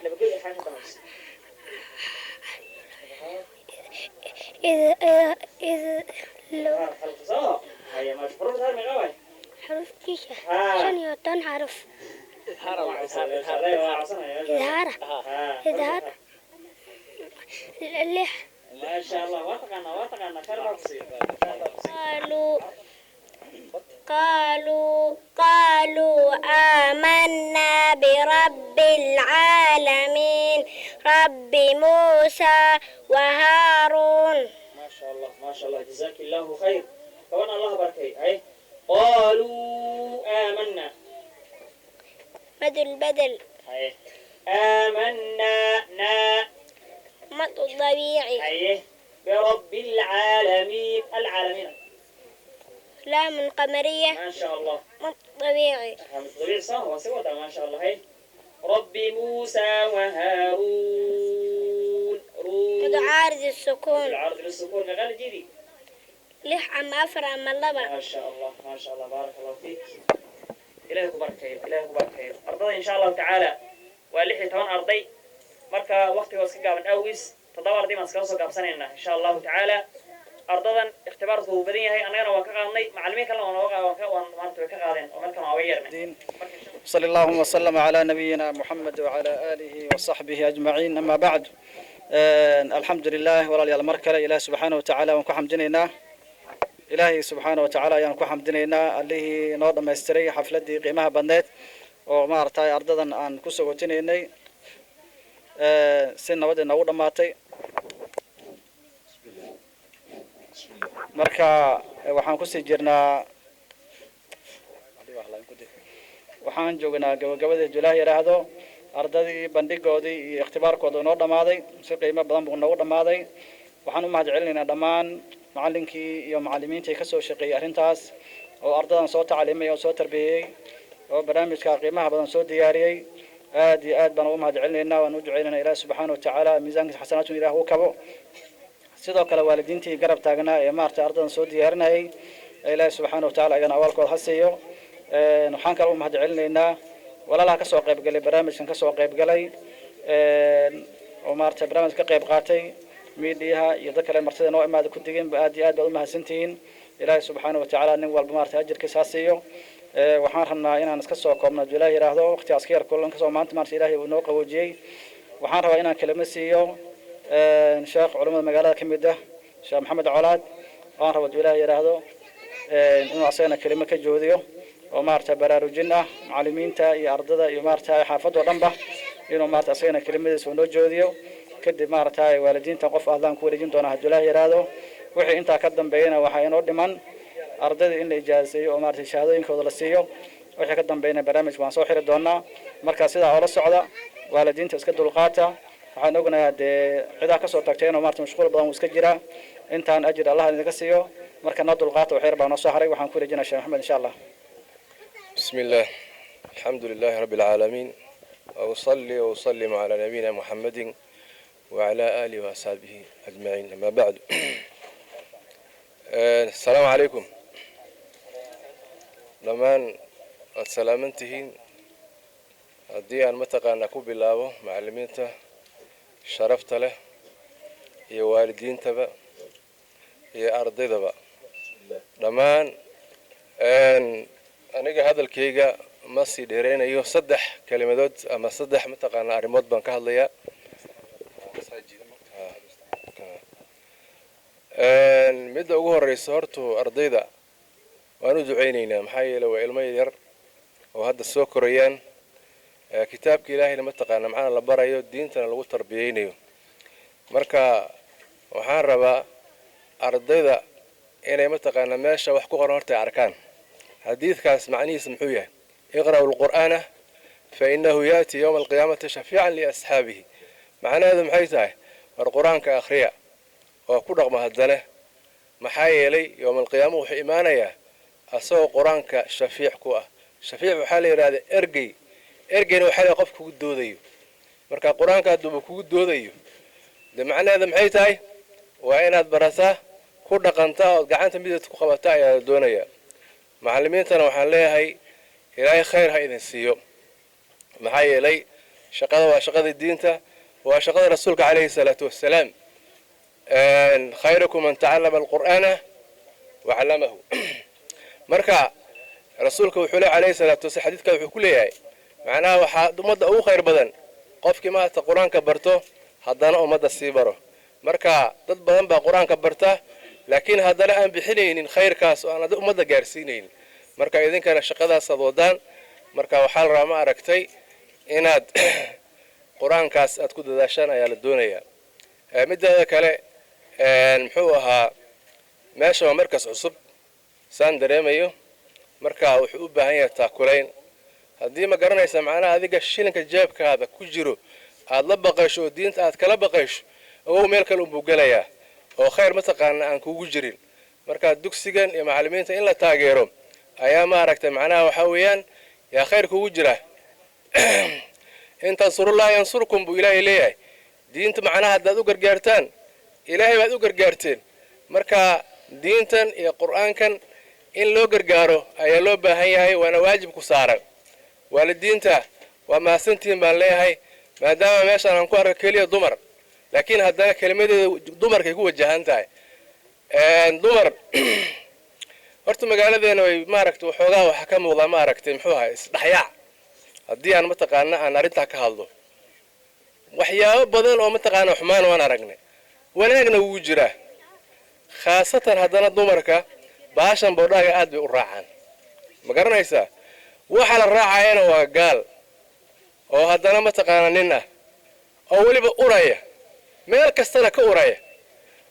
أنا بقول لك حاجة خلاص إذا لو حرف صح هي مش حروف هذا مغاوي حروف كيشة عشان يوتن حرف إظهار إظهار اللح ما شاء الله واتقنا كربصي قالوا آمنا برب العالمين رب موسى وهارون. ما شاء الله جزاك الله خير. كمان الله بركي أي قالوا آمنا بدل أي آمنا نا مد الطبيعي أي برب العالمين لام قمرية ما شاء الله مد طبيعي طبيعي صح وسوى ما شاء الله هي رب موسى وهارون مد عارض السكون العرض للسكون غير جدي لح عم أفر عم اللبا ما شاء الله بارك الله فيك. إلهك بركة أرضي إن شاء الله تعالى واللحية طبعا أرضي مركا وقتي وسكا من أويس تدور دي مسكوسة قبسنا إن شاء الله تعالى أرضاً اختبارته بدينه هي أنا وكقاني معلمين كلام ومارتوا كقاضين ومركا معويرنا. صلى الله وسلم على نبينا محمد وعلى آله وصحبه أجمعين. أما بعد الحمد لله ولا المركلة إله سبحانه وتعالى ونكو حمدنا إلهي سبحانه وتعالى يعني كو حمدنا اللي نور ما يستري حفلتي قيمها بنات وما أرتاي أرضاً أن كسوتني إني سنة ودنا ودماتي marka waxaan ku sii jirnaa waxaan joognaa gabagabada Juulaay yiraahdo ardadii bandhigoodii iyo ikhtibaarkooda noo dhamaaday si qiimo badan buu noogu dhamaaday waxaan u mahadcelinaynaa dhammaan macallinkii iyo macallimiintii ka soo shaqeeyay arrintaas oo ardadan soo tacliimay oo soo tarbiyay oo barnaamijka qiimaha badan soo diyaariyay aad iyo aad baan ugu mahadcelinaynaa waan u duceynaynaa Ilaahay subxaanahu wa ta'aala miisaanka xasanaadka Ilaahay uu kabo sidoo kale waalidiintii garab taagnaa ee maartay ardadan soo diyaarinayay Ilaahay subxaanahu wa ta'aala ayana awalkood hasiyo waxaan kale u mahadcelinaynaa walaalaha ka soo qayb galay barnaamijkan ka soo qayb galay oo maartay barnaamijka ka qayb qaatay miidiyaha iyo dadka kale martida noo imaada ku digin aad iyo aad baad u mahadsantihiin Ilaahay subxaanahu wa ta'aala nin walba maartay ajirkiisa hasiyo waxaan rabnaa inaan iska soo koobno Juulaay yiraahdo waqti askar kulan ka soo maanta Ilaahay uu noo qawoojiyay waxaan rabaa inaan kelimo siiyo sheekh culimada magaalada kamid ah sheekh maxamed colaad aan rabo Juulaay yiraahdo inuu asagana kelimo ka joodiyo oo maarta baraarujin ah macallimiinta iyo ardada iyo maarta xaafadda dhanba inuu maarta asagana kelimadiisa noo joodiyo kadib maarta waalidiinta qof aadaan ku wareejin doona Juulaay yiraahdo wixii inta ka dambeeyana waxa inoo dhiman ardada in la ijaazeeyo oo maarta shahaadooyinkooda la siiyo wixii ka dambeeyana barnaamij waan soo xiri doonaa marka sida oo la socda waalidiinta iska dulqaata waxaan ognahay ciidaha ka soo tagtay inuu maarta mashquul badan iska jira intaan ajir Allah idinka siiyo marka noo dulqaato waxyar baan noo soo haray waxaan ku rajaynayaa Sheekh Maxamed insha Allah بسم الله الحمد لله رب العالمين وأصلي وأسلم على نبينا محمد وعلى آله وأصحابه أجمعين أما بعد السلام عليكم لمن السلامنتهين haddii aan mataqaanaa ku bilaabo macallimiinta sharafta leh iyo waalidiintaba iyo ardaydaba dhammaan aniga hadalkayga ma sii dheereynayo saddex kalimadood ama saddex mataqaanaa arrimood baan ka hadlayaa midda ugu horeysa horta ardayda waan u duceynaynaa maxaa yeelay waa ilmo yar oo hadda soo korayaan kitaabka ilaahayna mataqaanaa macna la barayo diintana lagu tarbiyeynayo marka waxaan rabaa ardayda inay mataqaanaa meesha wax ku qoran horta arkaan xadiidkaas macnihiisa muxuu yahay iqra'u alqur'aana fa innahu yaati yawma alqiyaamati shafiican liasxaabihi macnaheedu maxay tahay war qur-aanka akhriya oo ku dhaqma haddana maxaa yeelay yawma alqiyaama wuxuu imaanayaa asagoo qur-aanka shafiic ku ah shafiic waxaa la yidhahdaa ergeyna waxaa la qof kugu doodayo marka qur-aanka hadduuba kugu doodayo de macnaheeda maxay tahay waa inaad barataa ku dhaqantaa ood gacanta mideed ku qabataa ayaa la doonayaa macallimiintana waxaan leeyahay ilaahay khayr ha idin siiyo maxaa yeelay shaqada waa shaqada diinta waa shaqada rasuulka calayhi salaatu wassalaam khayrukum man tacallama alqur'aana wacallamahu marka rasuulka wuxuu leeyahay calayhi salaatu wassalaam xadiidka wuxuu ku leeyahay macnaha waxaa ummadda ugu khayr badan qofkii maanta qur-aanka barto haddana ummadda sii baro marka dad badan baa qur-aanka barta laakiin haddana aan bixinaynin khayrkaas oo aan ummadda gaarsiinaynin marka idinkana shaqadaasaad wadaan marka waxaa la rabaa ma aragtay inaad qur-aankaas aad ku dadaashaan ayaa la doonayaa mideeda kale muxuu ahaa meesha waa markas cusub saan dareemayo marka wuxuu u baahan yahay taakulayn haddii ma garanaysa macnaha adiga shilinka jeebkaada ku jiro aad la baqaysho oo diinta aad kala baqaysho ogow meel kale unbuu gelayaa oo khayr mataqaana aan kugu jirin marka dugsigan iyo macallimiinta in la taageero ayaa ma aragtay macnaha waxaa weeyaan yaa khayr kugu jira in tansurullaha yansurkum buu ilaahay leeyahay diinta macnaha haddaad u gargaartaan ilaahay baad u gargaarteen marka diintan iyo qur'aankan in loo gargaaro ayaa loo baahan yahay waana waajib ku saaran waalidiinta waa mahadsantihiin baan leeyahay maadaama meeshaan aan ku arko keliya dumar laakiin haddana kelimadeeda dumarkay ku wajahan tahay dumar horta magaaladeena way maaragtay waxoogaa waxaa ka muuqdaa ma aragtay muxuu ahay isdhaxyaac haddii aan mataqaana aan arrintaa ka hadlo waxyaabo badan oo mataqaana xumaan waan aragnay wanaagna wuu jiraa khaasatan haddana dumarka baashan boodhaaga aad bay u raacaan ma garanaysaa waxa la raacayana waa gaal oo haddana mataqaana nin ah oo weliba uraya meel kastana ka uraya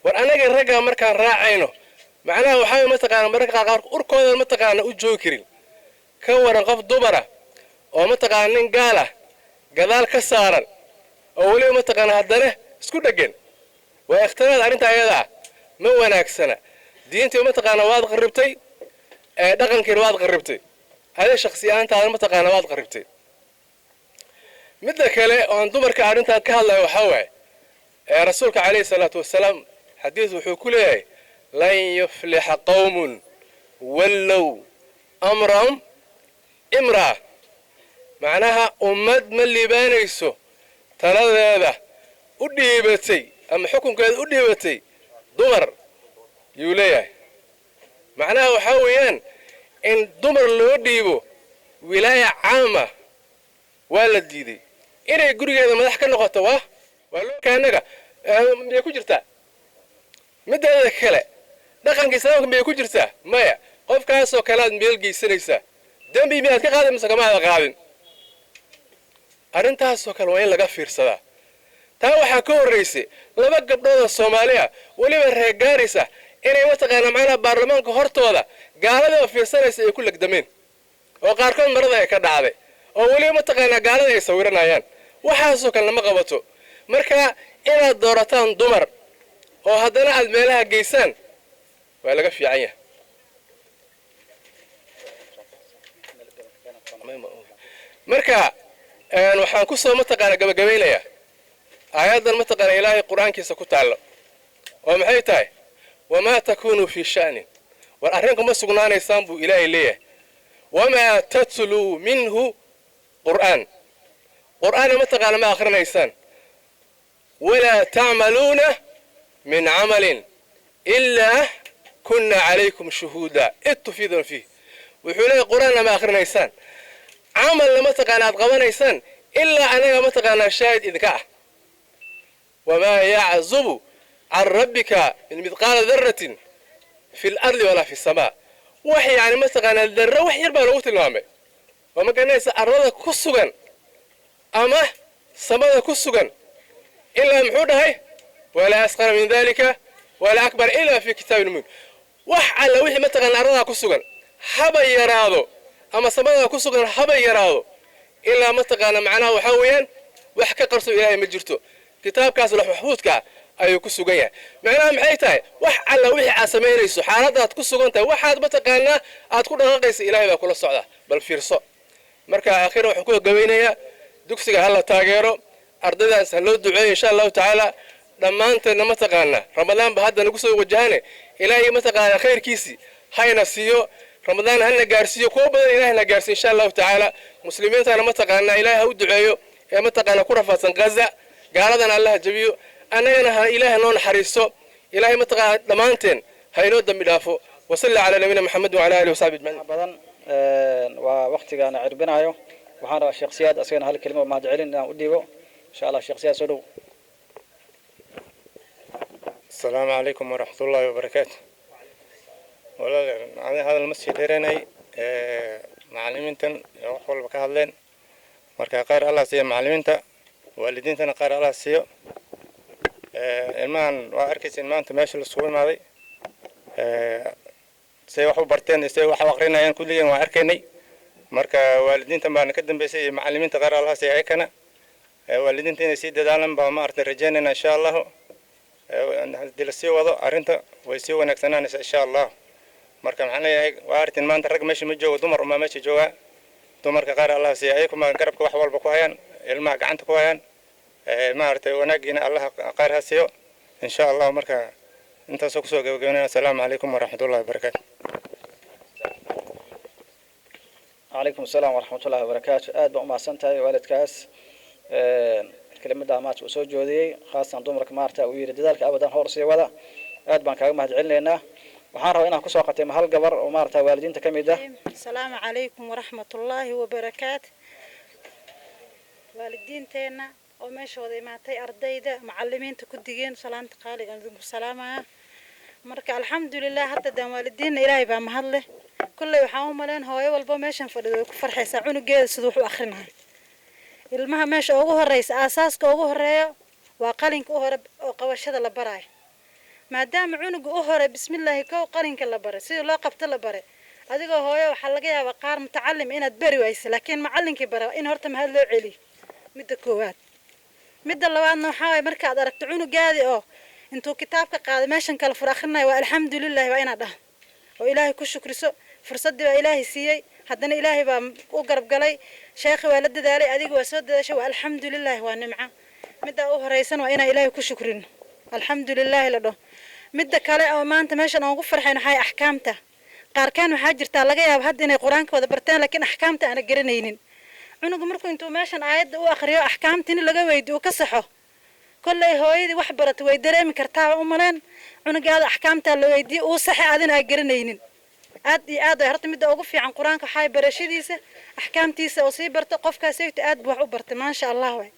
war anaga ragga markaan raacayno macnaha waxaa mataqaana mararka qaar urkooda mataqaana u joogi karin ka waran qof dumara oo mataqaana nin gaal ah gadaal ka saaran oo weliba mataqaana haddana isku dheggan waa ikhtiraad arrinta ayada ma wanaagsana diintii mataqaana waad qarribtay dhaqankiina waad qarribtay هذا شخصية أنت على متقانا واضح قريبتي مثل كلا أن دمر كأنت كهلا وحوى رسولك عليه الصلاة والسلام حديث وحكوله لن يفلح قوم ولوا أمرهم امرأة معناها أمد من اللي بانيسو ترى هذا أديبتي أما حكم كذا أديبتي دمر يوليه معناها وحويان إن دمر لو ديبو ولاية عامة ولا ديدي إنه يقولي هذا ما حكى نقطة واه ولو كأنك بيكون جرتا متى هذا كلا دخل كيسانك بيكون جرتا ما قف كاسو كلام بيلقي سنيسا دم بيميات كقادم مسكما هذا قادم أرنتها سوكر وين لقى فيرسدا تا waxa ka horeysay laba gabdhood Soomaaliya waliba reer gaarisa inay mataqaana macna baarlamaanka hortooda gaalada oo fiirsanaysa ay ku lagdameen oo qaar ka marada ay ka dhacday oo waliba mataqaana gaalada ay sawiranayaan waxa soo kale lama qabato marka inaad doorataan dumar oo haddana aad meelaha geysaan waa laga fiican yahay marka waxaan ku soo mataqaana gabagabeynaya aayadan mataqaana ilaahay quraankiisa ku taalo oo maxay tahay wama takunu fi sha'ni war arrinka ma sugnaanaysaan buu ilaahay leeyahay wama tatlu minhu qur'an mataqaana ma akhrinaysaan wala ta'maluna min 'amalin illa kunna 'alaykum shuhuda ittufidun fihi wuxuu leeyahay qur'an ma akhrinaysaan عمل لما تقانا قوانيسان إلا أنا ما تقانا شاهد إذكاه وما يعزب عن ربك من مثقال ذرة في الأرض ولا في السماء وحي يعني ما تقانا الذرة وحي يربى روت الوامع وما كان يسأل الرضا كسوغا أما السماء كسوغا إلا محودها ولا أسقر من ذلك ولا أكبر إلا في كتاب المبين وحي على وحي ما تقانا الرضا كسوغا حبا يرادو أما سماها كسوغن حبا يراو إلا متقانا معناه وحاويا وحكا قرصو إلهي مجرتو كتاب كاس محفوظك أيو كسوغن معناه محيطاي وح على وحي عاسمينيسو حالات كسوغن تاي وحاد متقانا أتكون غاقيس إلهي باكولا الصعودة بل فيرسو مركا أخيرا وحكوه قوينيا دوكسيغا هلا تاغيرو أرددا سهلو دعوه إن شاء الله تعالى لما أنت متقانا رمضان بهذا نقصو وجهاني إلهي متقانا خير كيسي هاي نفسيو رمضان هلنا جارسية كوبا إلهنا جارسي إن شاء الله تعالى مسلمين تانا متقانا إله ودعيو يا متقانا كرة غزة قالنا الله جبيو أنا إله نون حريصو إلهي متقا دمانتين هينو دم دافو وصلى على نبينا محمد وعلى آله وصحبه أجمعين بدن ووقتنا عربنايو وحنا الشخصيات أسينا هالكلمة ما دعينا وديبو إن شاء الله الشخصيات سلو. السلام عليكم ورحمة الله وبركاته. والله هذا المسجد هرناي معلمين تن يقول بكهلين مركا قار الله سيا معلمين تا والدين تنا قار الله سيا المان وأركز المان تماشي الصور ماضي سيا وحو برتين سيا وحو أقرنا ين كل يوم وأركني مركا والدين تما نقدم بس معلمين تقار الله سيا كنا والدين تنا سيد دالم بمارت الرجال إن شاء الله دلسي وضع أرنتا ويسيو نكسنا إن شاء الله marka maxaan leeyahay waa arrin maanta rag meesha ma joogo dumar uma meesha jooga dumarka qaar Allah siiyay kuma garabka wax walba ku hayaan ilmaha gacanta ku hayaan maartay wanaagina Allah qaar ha siiyo insha Allah marka intaas ku soo gabagabeynaa assalaamu alaykum wa rahmatullahi wa barakatuh عليكم السلام ورحمة الله وبركاته aad baan u mahadsantahay waalidkaas kelimada maad soo joodiyay khaasan dumarka maarta uu yiri dadaalka abadan hor sii wada aad baan kaaga mahadcelinaynaa waxaan rabaa inaan ku soo qatay hal gabar oo maarta waalidiinta kamid ah. Assalaamu alaykum wa rahmatullahi wa barakatuh. waalidiinteena oo meeshooda imaatay ardayda macallimiinta ku digeen salaanta qaaliga aan salaamaha marka alxamdulillah hadda daan waalidiinna ilaahay baa mahad leh kullay waxaan u maleen hooyo walba meeshan fadhido ku farxaysa cunugeeda sidoo wax u akhrinayo ilmaha meesha ugu horeysa aasaaska ugu horeeyo waa qalinka u hore oo qabashada la barayo maadaama cunuga u hore bismillah kow qalinka la bare sidoo loo qabto la bare adigoo hooyo waxa laga yaabaa qaar mutacallim inaad bari wayso laakiin macallinkii bara in horta mahad loo celiyo midda koowaad midda labaadna waxa way marka aad aragto cunugaadi oo intuu kitaabka qaado meeshan kala fur akhrinayo waa alxamdulillah waa inaad dhaho oo ilaahay ku shukriso fursadii waa ilaahay siiyay haddana ilaahay baa u garab galay sheekhi waa la dadaalay adiga waa soo dadaashay waa alxamdulillah waa nimco midda u horeysan waa inaan ilaahay ku shukrin alxamdulillah la dhaho midda kale oo maanta meeshan aan ugu farxayno waxay ahkaamta qaarkaan waxa jirta laga yaabo hadda inay quraanka wada bartaan laakiin ahkaamta aan garanaynin cunuga markuu intuu meeshan aayada u akhriyo ahkaamtina laga weydiyo ka saxo kullay hooyadii wax barato way dareemi kartaa u maleen cunugaada ahkaamta la weydiyo uu sax aadina aan garanaynin aad iyo aad ay horta midda ugu fiican quraanka waxay barashadiisa ahkaamtiisa oo sii barto qofkaas ay aad wax u bartay ma sha Allah way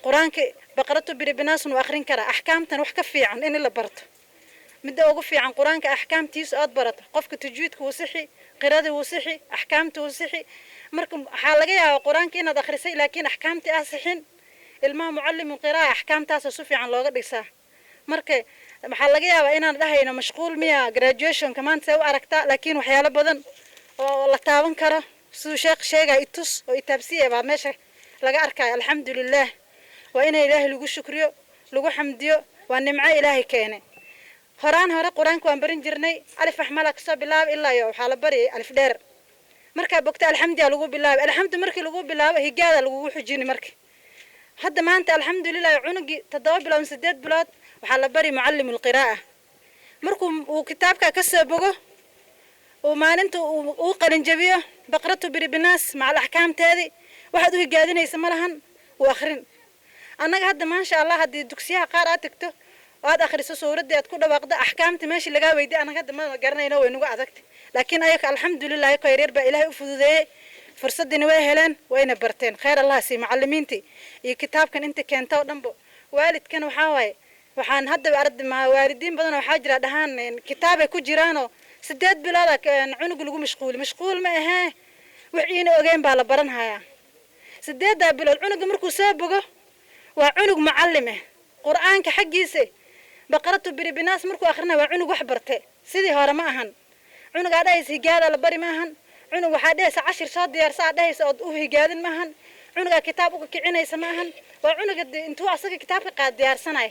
quraanka baqaratu biribinaas uu akhrin kara ahkaamtan wax ka fiican in la barto midda ugu fiican quraanka ahkaamtiisa aad barato qofka tajwiidka uu saxi qiraada uu saxi ahkaamta uu saxi marka waxa laga yaabaa quraanka inaad akhrisay laakiin ahkaamti aan saxin ilmaha muallim qiraa ahkaamtaas si fiican looga dhigsaa marka waxa laga yaabaa inaan dhahayno mashquul miya graduation kamaan say u aragtaa laakiin waxyaalo badan oo la taaban karo sidoo sheekh sheegay itus oo itaabsiye baa meesha laga arkay alxamdulillah waa in ilaahay lagu shukriyo lagu xamdiyo waa nimco ilaahay keenay horaan hore quraanka waan barin jirnay alif ahmala ka soo bilaab ilaa iyo waxa la bari alif dheer marka bogta alxamdulillah lagu bilaab alxamdu markii lagu bilaabo higaada lagu xujin markii hadda maanta alxamdulillah cunugi 7 bilood 8 bilood waxa la bari muallim alqiraa markuu uu kitaabka ka soo bogo oo maalinta uu qalin jabiyo baqratu biribinaas maca ahkaamteedi waxaad u higaadinaysa malahan oo akhrin annaga hadda ma sha Allah hadii dugsiyaha qaar aad tagto waad akhriso suurada aad ku dhawaaqdo ahkaamta meeshii laga weydiin anaga hadda ma garanayno way nagu adagtay laakiin ayaka alxamdulillah ay khayr ba ilaahay u fududeeyay fursadina way heleen wayna barteen khayr Allah si macallimiintii iyo kitaabkan inta keento dhanbo waalidkan waxa way waxaan hadda arday ma waalidiin badan waxa jira dhahaan kitaab ay ku jiraano 8 bilood cunug lagu mashquul ma aha wixiina ogeyn baa la baran haya 8 bilood cunug markuu soo bogo waa cunug macallim ah quraanka xaqiisa baqaratu biribinaas markuu akhrina waa cunug wax bartay sidii hore ma ahan cunug aadays higaada la bari ma ahan cunug waxa dheesa 10 soo diyaarsan dheesa oo u higaadin ma ahan cunuga kitaab uga kicinaysa ma ahan waa cunug intuu asaga kitaabka qaad diyaarsanay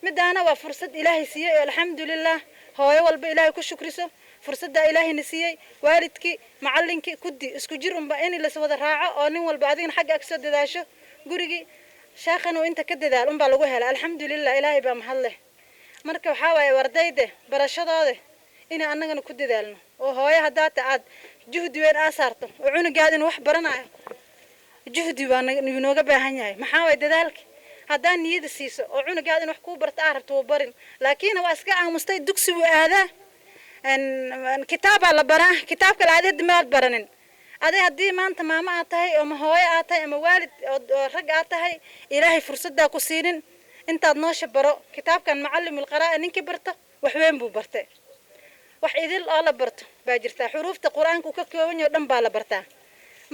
midana waa fursad ilaahay siiyay alxamdulillah hooyo walba ilaahay ku shukriso fursadda ilaahay nasiyay waalidkii macallinkii kudi isku jir umba in la soo wada raaco oo nin walba adigna xagga ka soo dadaasho gurigi shaaqan oo inta ka dadaal umba lagu helay alxamdulillah ilaahay baa mahad leh marka waxa way wardayde barashadooda in annagana ku dadaalno oo hooyo haddaad aad juhdi weyn aa saarto oo cunugaada inuu wax baranayo juhdi baa inooga baahan yahay maxaa waay dadaalka haddaan niyada siiso oo cunugaada in wax kuu barta aa rabto wuu barin laakiin waa iska aamustay dugsi buu aadaa kitaabaa la baraa kitaabka laadid maad baranin aday haddii maanta maamo aad tahay ama hooyo aad tahay ama waalid oo rag aad tahay ilaahay fursaddaa ku siinin intaad noosha baro kitaabkan macallimul qira'a ninkii barto wax weyn buu bartay wax idil oo la barto baa jirtaa xuruufta qur-aanka uu ka kooban yahay dhan baa la bartaa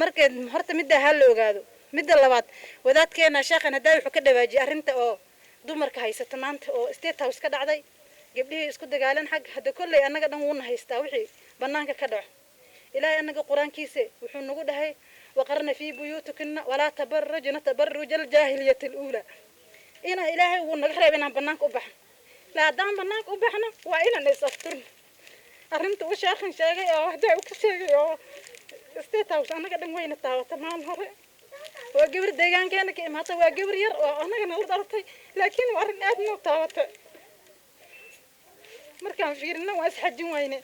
marka horta midda ha la ogaado midda labaad wadaadkeena sheekhan hadaa wuxuu ka dhawaajiyay arrinta oo dumarka haysata maanta oo state house ka dhacday gabdhihii isku dagaalan xag hadda kolley annaga dhan wuuna haystaa wixii bannaanka ka dhaco ilaahay annaga qur-aankiisa wuxuu nagu dhahay waqarna fii buyuutikunna walaa tabarrajna tabarruja aljaahiliyati aluulaa inaa ilaahay wuu naga reeb inaan bannaanka u baxno la haddaan bannaanka u baxno waa inaan is asturno arrinta uu sheekhan sheegay oo haddaa uu ka sheegay oo state house annaga dhan wayna taawata maalin hore waa gabar deegaankeena ka imaatay waa gabar yar oo annaga nala dhalatay laakiin waa arrin aad noo taawata markaan fiirino waa isxajin wayne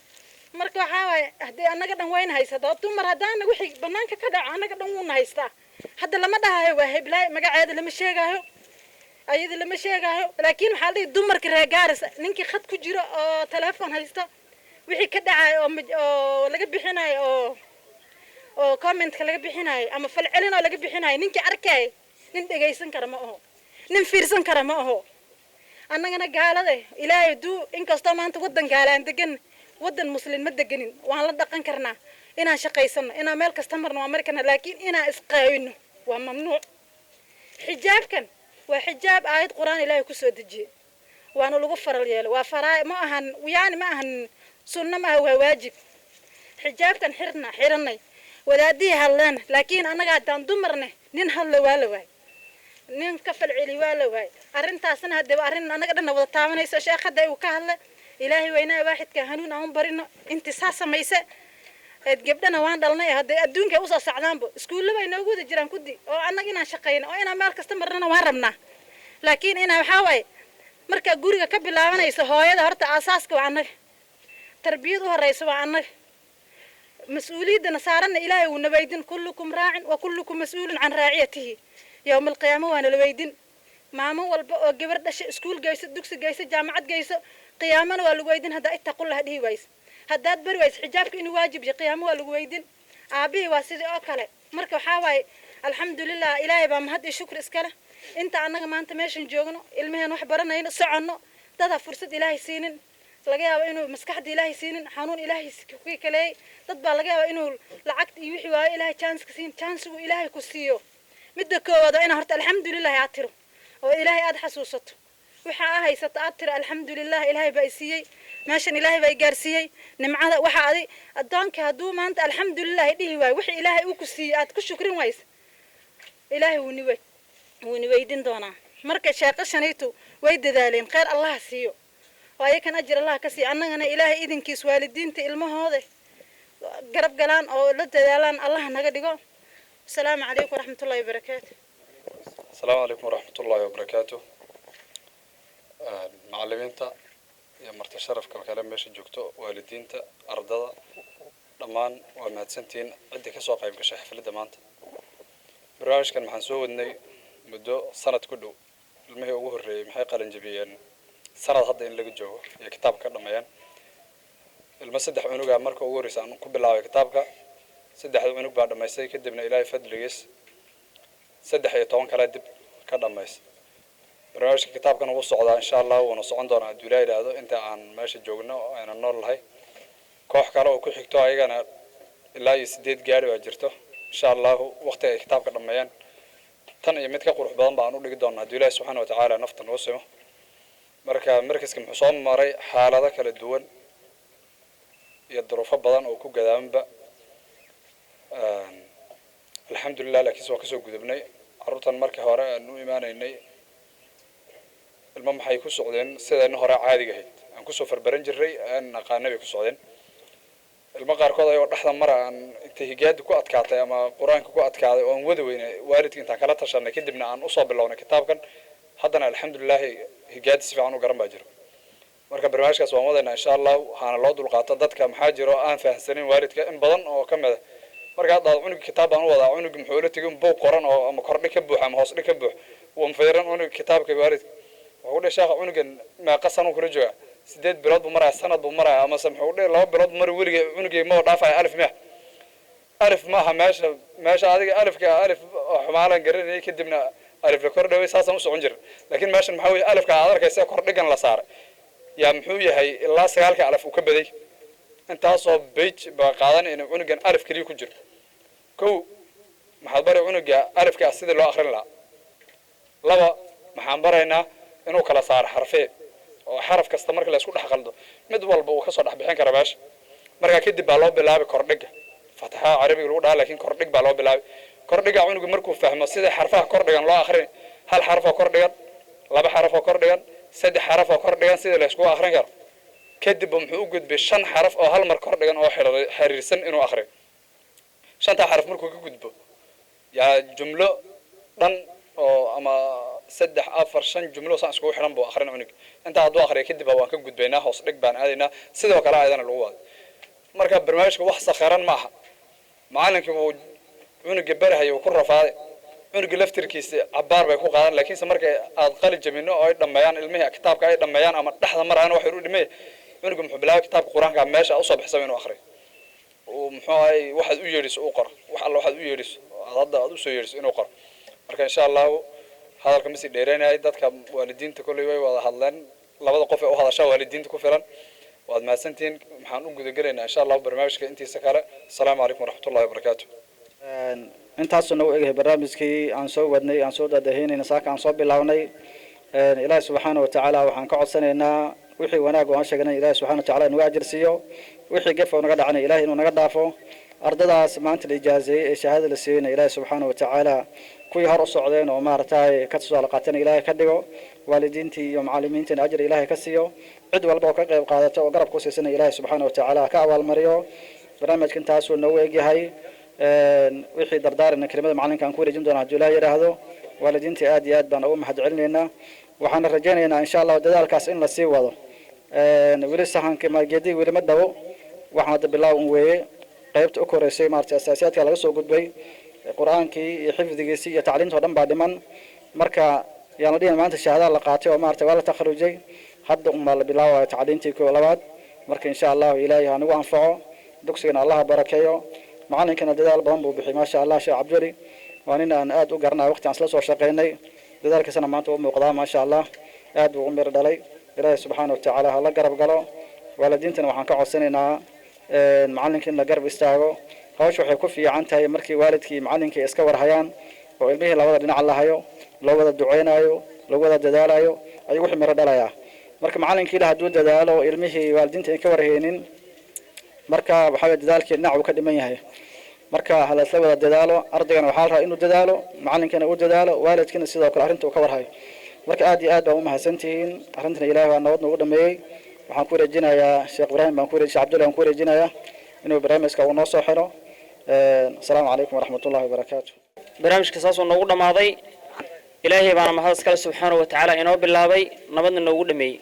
marka waxaa waaye haddii annaga dhan wayna haysataa dumar haddaana wixii bannaanka ka dhaco annaga dhan wuuna haystaa hadda lama dhahayo waa heblaay magaceeda lama sheegaayo ayada lama sheegaayo laakiin waxaa la dhihi dumarka reer Gaaris ninkii khad ku jiro oo telefoon haysta wixii ka dhacayo oo laga bixinayo oo comment-ka laga bixinayo ama falcelin oo laga bixinayo ninkii arkay nin dhageysan kara ma aho nin fiirsan kara ma aho annagana gaalada ilaahay duu inkastoo maanta wadan gaalaan degan wadan muslim ma deganin waan la dhaqan karnaa inaan shaqaysano inaan meel kasta marno waa mari karnaa laakiin inaan isqaawino waa mamnuuc xijaabkan waa xijaab aayad quraan ilaahay ku soo dejiyay waana lagu faral yeelo waa faraa ma ahan yaani ma ahan sunna ma waa waajib xijaabkan xiranay wadaadii hadlaan laakiin anaga hadaan dumarne nin hadla waa la waay nin ka falceli waa la waay arrintaasna hadda arrin anaga dhan wada taabanayso sheekada uu ka hadla ilaahay weynaa waahidka hanuun aan barino intii samaysa gabdhana waan dhalnay hadda adduunka u soo socdaanba iskuullada ay noogu wada jiraan kudi oo anaga inaan shaqeyno oo inaan meel kasta marnana waan rabnaa laakiin ina waxa way marka guriga ka bilaabanayso hooyada horta aasaaska waa anaga tarbiyad u horeyso waa anaga مسؤوليتنا صارنا إلهي ونبيدين كلكم راع وكلكم مسؤول عن راعيته يوم القيامة وانا لبيدين ماما والجبر دش سكول جايس دكس جايس جامعة جايس قيامنا والويدين هذا اتقول له هذه ويس هذا برويس حجابك إنه واجب قيامه والويدين أبي واسيد أكله مركب حواي الحمد لله إلهي بمهد شكر إسكاله أنت أنا ما أنت ماشي جوجنا المهن وحبرنا هنا سعنا تذا فرصة إلهي سنين laga yaabo inuu maskaxda ilaahay siinin xanuun ilaahay ku kale dad baa laga yaabo inuu lacag iyo wixii waa ilaahay chance ka siin chance uu ilaahay ku siiyo midda koowaad in horta alxamdulillah aad tiro oo ilaahay aad xasuusato waxa aad haysato aad tiro alxamdulillah ilaahay baa siiyay meeshan ilaahay baa gaarsiiyay nimcada waxa aad adoonka haduu maanta alxamdulillah dhihi waay wixii ilaahay uu ku siiyay aad ku shukrin ways ilaahay wuu ni weydin doonaa marka shaqashanaytu way dadaaleen khayr allah siiyo وأيكن أجر الله كسي أننا إلهي إذن كيس والدين تلمه هذا قرب قلان أو لد دالان الله نقدقه السلام عليكم ورحمة الله وبركاته. السلام عليكم ورحمة الله وبركاته. معلمين تا يا مرت الشرف كلام ماشي جوكتو والدين تا أرضا ضمان وما سنتين عندي كسوق يبقى شيء حفلة ضمانت. برنامج كان محسوب إني بدو سنة كله المهي وهر محي قلن جبيان سنة هذا إن لقى جوا يا كتاب كذا ميان المسدح عنوجا مركو ورث عن قبل على كتابك سدح عنوج بعد ما يصير كده من إلهي فضل يس سدح يطون كلا دب كذا ما يس برنامج الكتاب كان وصل على إن شاء الله ونص عندنا الدولار هذا أنت عن ماشي جوجنا أنا النار الهاي كوح كلا وكل حكتوا هاي أنا إلا يسديد جاري وجرته إن شاء الله وقت الكتاب كذا ميان تنا يمتك قروح بدن بعنو لقدرنا الدولار سبحانه وتعالى نفط وسمه مركز كم حصان مري حالة كلا الدول يدروا بدن أو كوجا دامبا الحمد لله لكن سواء كسو جذبني عروضا مركز هراء إنه إيمان إني المهم حيكون سعودين سيدا إنه هراء عادي جهد أن كسو فربرنج الري أن قانبي كسو سعودين المقار كذا يورد أحد مرة أن انتهجات كوات كعطي أما قرآن كوات كعطي وأن ودوين وارد كنت كلا تشرنا كدبنا أن أصاب الله كتاب كان حضنا الحمد لله هجاد سفيان وقرن باجر marka barnaamijkaas waan wadaynaa insha Allah waxaana loo dulqaato dadka maxaa jiro aan fahansanin waalidka in badan oo ka mid ah marka hadda cunug kitaab aan u wadaa cunug muxuu la tegin buug qoran oo ama kordhi ka buux ama hoos dhig ka buux uu fiiran cunug kitaabka waalidka wuxuu dhashay sheekha cunugan ma qasan uu kula jooga 8 bilood buu maraa sanad buu maraa ama samxuu dhee 2 bilood mar weliga cunugii ma dhaafay alif ma ha meesha adiga alifka alif xumaalan garanay kadibna alif la kordhay saasan u socon jir laakiin meeshan maxaa weeye alifka aad arkaysa kordhigan la saaray yaa muxuu yahay ilaa 9 alif uu ka baday intaasoo page ba qaadan in cunugan alif kaliya ku jiro kow maxaad bari cunuga alifka sida loo akhrin lahaa laba maxaan baraynaa inuu kala saaro xarfee oo xaraf kasta marka la isku dhex qaldo mid walba uu ka soo dhex bixin kara meesha marka kadib baa loo bilaabay kordhiga fataha carabiga lagu dhaha laakiin kordhig baa loo bilaabay kordhiga cunuga markuu fahmo sida xarfaha kordhigan loo akhrin hal xaraf oo kordhigan laba xaraf oo kordhigan saddex xaraf oo kordhigan sida la isku akhrin karo kadib muxuu u gudbay 5 xaraf oo hal mar kordhigan oo xiriirsan inuu akhriyo 5 xaraf markuu ka gudbo yaa jumlo dhan oo ama 3 4 5 jumlo saan isku xiran buu akhrin cunug inta hadduu akhriyo kadib waan ka gudbaynaa hoos dhig baan aadaynaa sidoo kale ayadana lagu wado marka barnaamijka wax sakharan maaha macallinkii uu cunuga barahay uu ku rafaaday cunuga laftirkiisa cabaar bay ku qaadan laakiin marka aad qalin jabino oo ay dhameeyaan ilmihi kitaabka ay dhameeyaan ama dhaxda maraan wax u dhimay cunuga muxuu bilaabay kitaabka quraanka meesha u soo baxsay inuu akhriyo oo muxuu ay waxaad u yeeriso u qor wax alla waxaad u yeeriso hadda aad u soo yeeriso inuu qor marka insha Allah hadalka ma si dheereenay dadka waalidiinta kulay way wada hadlaan labada qof ee u hadasha waalidiinta ku filan waad maasantiin waxaan u gudagaleynaa insha Allah barnaamijka intiisa kale assalaamu alaykum waraxmatullaahi wabarakaatuh intaasoo nagu eegay barnaamijkii aan soo wadnay aan soo daadaheynayna saaka aan soo bilawnay ilaahay subxaanahu wa tacaala waxaan ka codsanaynaa wixii wanaag oo aan sheegnay ilaahay subxaanahu wa tacaala inuu ajir siiyo wixii gaf oo naga dhacnay ilaahay inuu naga dhaafo ardadaas maanta la ijaazeeyay ee shahaada la siiyayna ilaahay subxaanahu wa tacaala kuwii hor u socdeen oo maaragtay ka soo qaatana ilaahay ka dhigo waalidiintii iyo macallimiintiina ajir ilaahay ka siiyo cid walba oo ka qayb qaadato oo garab ku siisana ilaahay subxaanahu wa tacaala ka abaalmariyo barnaamijka intaasuu noogu egyahay wixii dardaarana kelimada macallinka aan ku wareejin doonaa hadduu ilaahay yidhaahdo waalidiintii aad iyo aad baan ugu mahad celinaynaa waxaana rajaynaynaa insha Allah dadaalkaas in la sii wado weli sahanka maageedii weli ma dhawo waxaan hadda bilaaw un weeye qaybta u koreysay maartay asaasiyaadka laga soo gudbay quraankii iyo xifdigiisii iyo tacliinta oo dhan baa dhiman marka yaan la dhihin maanta shahaada la qaatay oo maartay waa la takharujay hadda baa la bilaabaya tacliintii koo labaad marka insha Allah ilaahay ha nagu anfaco dugsigana Allah barakeeyo macallinkana dadaal badan buu bixiyay ma sha Allah Sheekh Cabduli waa nin aan aad u garanay waqti aan isla soo shaqeynay dadaalkiisana maanta uu muuqdaa ma sha Allah aad uu mir dhalay ilaahay subxaanahu wa tacaala ha la garab galo waalidiintana waxaan ka codsanaynaa macallinka in la garab istaago hawsha waxay ku fiican tahay markii waalidkii macallinkii iska warhayaan oo ilmihii labada dhinac la hayo loo wada duceynayo loo wada dadaalayo ayuu wixii miro dhalaya marka macallinkii la haduu dadaalo ilmihii waalidiinta in ka warhaynin marka waxa dadaalkii dhinac uu ka dhiman yahay marka hala isla wada dadaalo ardaygan waxa la rabaa inuu dadaalo macallinkana uu dadaalo waalidkina sidoo kale arrinta uu ka warhayo marka aad iyo aad baan u mahadsantihiin arrintan ilaahay waa nabad nagu dhameeyay waxaan ku wareejinayaa Sheekh Ibrahim baan ku wareejinayaa Sheekh Cabdullah baan ku wareejinayaa inuu barnaamijka uu noo soo xiro assalaamu calaykum waraxmatullaahi wabarakaatuh barnaamijka saasoo noogu dhamaaday ilaahay baana mahad iskale subxaanahu wa tacaala inoo bilaabay nabadna noogu dhameeyey